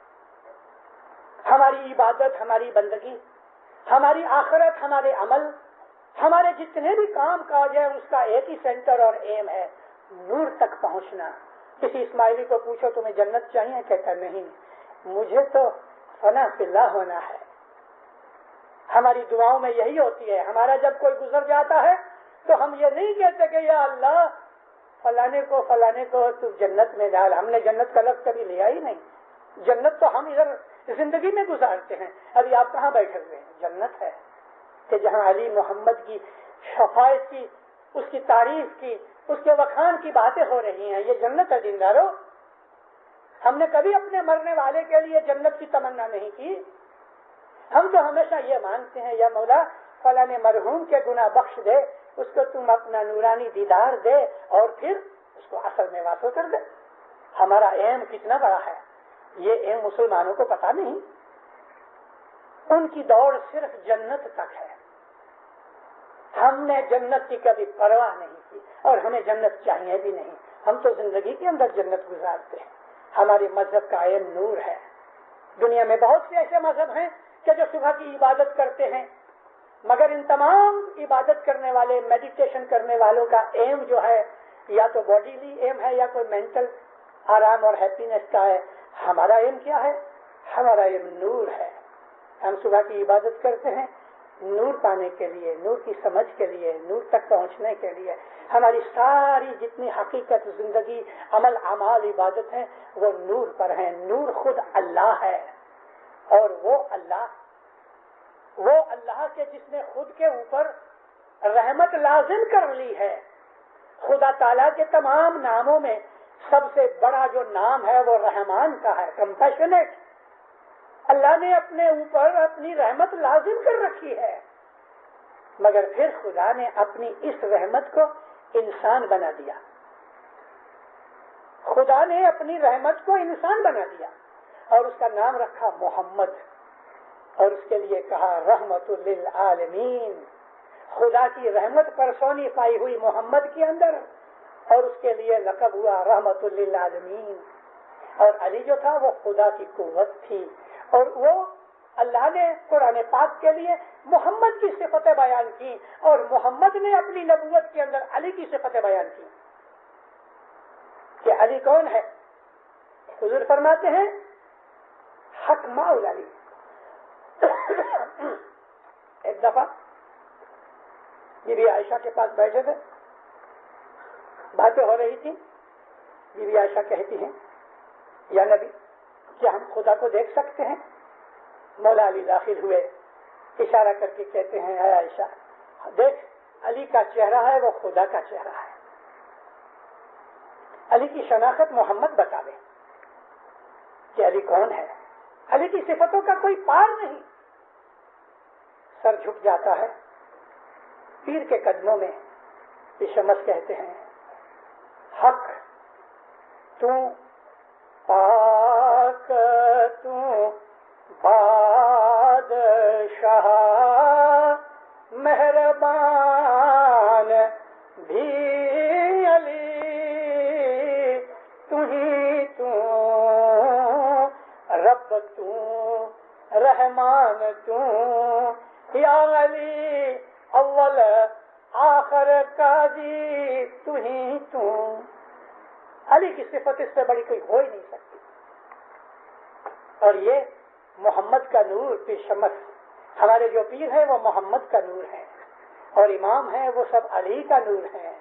[SPEAKER 2] ہماری عبادت، ہماری بندگی، ہماری آخرت، ہمارے عمل، ہمارے جتنے بھی کام کاج ہے اس کا ایک ہی سینٹر اور ایم ہے، نور تک پہنچنا۔ کسی اسماعیلی کو پوچھو تمہیں جنت چاہیے، کہتا نہیں، مجھے تو فنا فی اللہ ہونا ہے۔ ہماری دعاؤں میں یہی ہوتی ہے، ہمارا جب کوئی گزر جاتا ہے تو ہم یہ نہیں کہتے کہ یا اللہ فلانے کو تو جنت میں ڈال، ہم نے جنت کا لفظ کبھی لیا ہی نہیں۔ جنت تو ہم ادھر زندگی میں گزارتے ہیں۔ ابھی آپ کہاں بیٹھے ہوئے ہیں؟ جنت ہے کہ جہاں علی محمد کی شفاعت کی، اس کی تعریف کی، اس کے وقان کی باتیں ہو رہی ہیں، یہ جنت ہے دیندارو۔ ہم نے کبھی اپنے مرنے والے کے لیے جنت کی تمنا نہیں کی، ہم تو ہمیشہ یہ مانتے ہیں یا مولا فلاں مرحوم کے گناہ بخش دے، اس کو تم اپنا نورانی دیدار دے اور پھر اس کو اصل میں واصل کر دے۔ ہمارا ایم کتنا بڑا ہے، یہ ایم مسلمانوں کو پتا نہیں. ان کی دوڑ صرف جنت تک ہے. ہم نے جنت کی کبھی پرواہ نہیں کی اور ہمیں جنت چاہیے بھی نہیں. ہم تو زندگی کے اندر جنت گزارتے ہیں. ہمارے مذہب کا ایم نور ہے. دنیا میں بہت سے ایسے مذہب ہیں کہ جو صبح کی عبادت کرتے ہیں، مگر ان تمام عبادت کرنے والے، میڈیٹیشن کرنے والوں کا ایم جو ہے یا تو باڈیلی ایم ہے یا کوئی مینٹل آرام اور ہیپینس کا ہے. ہمارا ایم کیا ہے؟ ہمارا ایم نور ہے. ہم صبح کی عبادت کرتے ہیں نور پانے کے لیے، نور کی سمجھ کے لیے، نور تک پہنچنے کے لیے. ہماری ساری جتنی حقیقت، زندگی، عمل، اعمال، عبادت ہیں وہ نور پر ہیں. نور خود اللہ ہے، اور وہ اللہ کے جس نے خود کے اوپر رحمت لازم کر لی ہے. خدا تعالیٰ کے تمام ناموں میں سب سے بڑا جو نام ہے وہ رحمان کا ہے، کمپیشنیٹ. اللہ نے اپنے اوپر اپنی رحمت لازم کر رکھی ہے، مگر پھر خدا نے اپنی اس رحمت کو انسان بنا دیا. خدا نے اپنی رحمت کو انسان بنا دیا اور اس کا نام رکھا محمد، اور اس کے لیے کہا رحمت للعالمین. خدا کی رحمت پرسونی پائی ہوئی محمد کے اندر، اور اس کے لیے لقب ہوا رحمت للعالمین. اور علی جو تھا وہ خدا کی قوت تھی، اور وہ اللہ نے قرآن پاک کے لیے محمد کی صفتیں بیان کی، اور محمد نے اپنی نبوت کے اندر علی کی صفتیں بیان کی. کہ علی کون ہے؟ حضور فرماتے ہیں حق ماؤل علی. ایک دفعہ بی بی عائشہ کے پاس بیٹھے تھے، باتیں ہو رہی تھی. بی بی عائشہ کہتی ہیں یا نبی کیا ہم خدا کو دیکھ سکتے ہیں؟ مولا علی داخل ہوئے، اشارہ کر کے کہتے ہیں اے عائشہ دیکھ، علی کا چہرہ ہے وہ خدا کا چہرہ ہے. علی کی شناخت محمد بتا دے کہ علی کون ہے. علی کی صفتوں کا کوئی پار نہیں. سر جھک جاتا ہے پیر کے قدموں میں. شمس کہتے ہیں حق تو پاک تو بادشاہ مہربان بھی علی تو ہی تو رب تو رحمان تو یا علی اول آخر قاضی تو ہی تو. علی کی صفت اس سے بڑی کوئی ہو ہی نہیں سکتی. اور یہ محمد کا نور پی شمس. ہمارے جو پیر ہیں وہ محمد کا نور ہے، اور امام ہیں وہ سب علی کا نور ہے.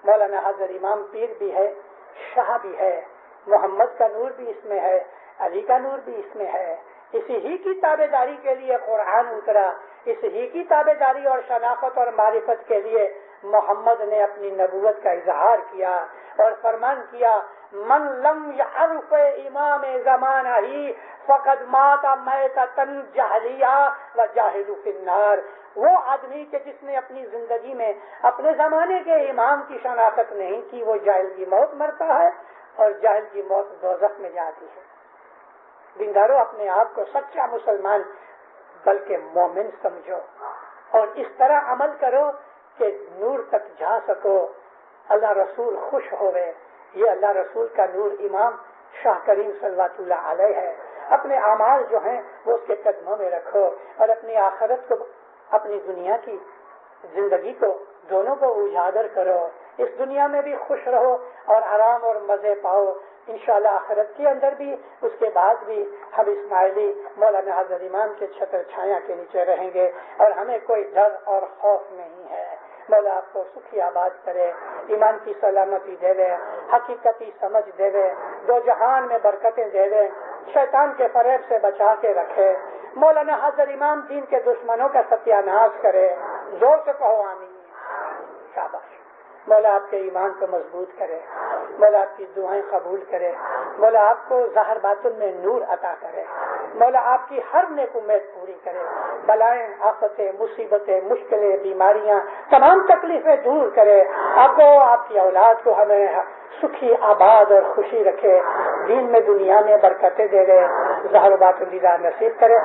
[SPEAKER 2] مولانا حضرت امام پیر بھی ہے، شاہ بھی ہے. محمد کا نور بھی اس میں ہے، علی کا نور بھی اس میں ہے. اسی ہی کی تابع داری کے لیے قرآن اترا. اس ہی کی تابع داری اور شناخت اور معرفت کے لیے محمد نے اپنی نبوت کا اظہار کیا اور فرمان کیا من لم یعرف امام زمانہ ہی فقد مات میتۃ جہلیہ وجاہل فی النار. وہ آدمی کہ جس نے اپنی زندگی میں اپنے زمانے کے امام کی شناخت نہیں کی وہ جاہل کی موت مرتا ہے، اور جاہل کی موت دوزخ میں جاتی ہے. دینداروں اپنے آپ کو سچا مسلمان بلکہ مومن سمجھو اور اس طرح عمل کرو کہ نور تک جا سکو، اللہ رسول خوش ہوئے. یہ اللہ رسول کا نور امام شاہ کریم صلی اللہ علیہ ہے. اپنے اعمال جو ہیں وہ اس کے قدموں میں رکھو اور اپنی آخرت کو، اپنی دنیا کی زندگی کو، دونوں کو اجاگر کرو. اس دنیا میں بھی خوش رہو اور آرام اور مزے پاؤ. انشاءاللہ آخرت کے اندر بھی، اس کے بعد بھی ہم اسماعیلی مولانا حضرت امام کے چھتر چھایا کے نیچے رہیں گے اور ہمیں کوئی ڈر اور خوف نہیں ہے. مولا آپ کو سکھی آباد کرے، ایمان کی سلامتی دے دے، حقیقتی سمجھ دے دے، دو جہان میں برکتیں دے دے، شیطان کے فریب سے بچا کے رکھے. مولانا حضرت امام دین کے دشمنوں کا ستیہ ناش کرے. زور سے کہو آمین. شاباش. مولا آپ کے ایمان کو مضبوط کرے، مولا آپ کی دعائیں قبول کرے، مولا آپ کو ظاہر باطن میں نور عطا کرے، مولا آپ کی ہر نیک امید پوری کرے، بلائیں، آفتیں، مصیبتیں، مشکلیں، بیماریاں، تمام تکلیفیں دور کرے، آپ کو، آپ کی اولاد کو ہمیں سکھی، آباد اور خوشی رکھے، دین میں دنیا میں برکتیں دے رہے، ظاہر باطن دیدار نصیب کرے۔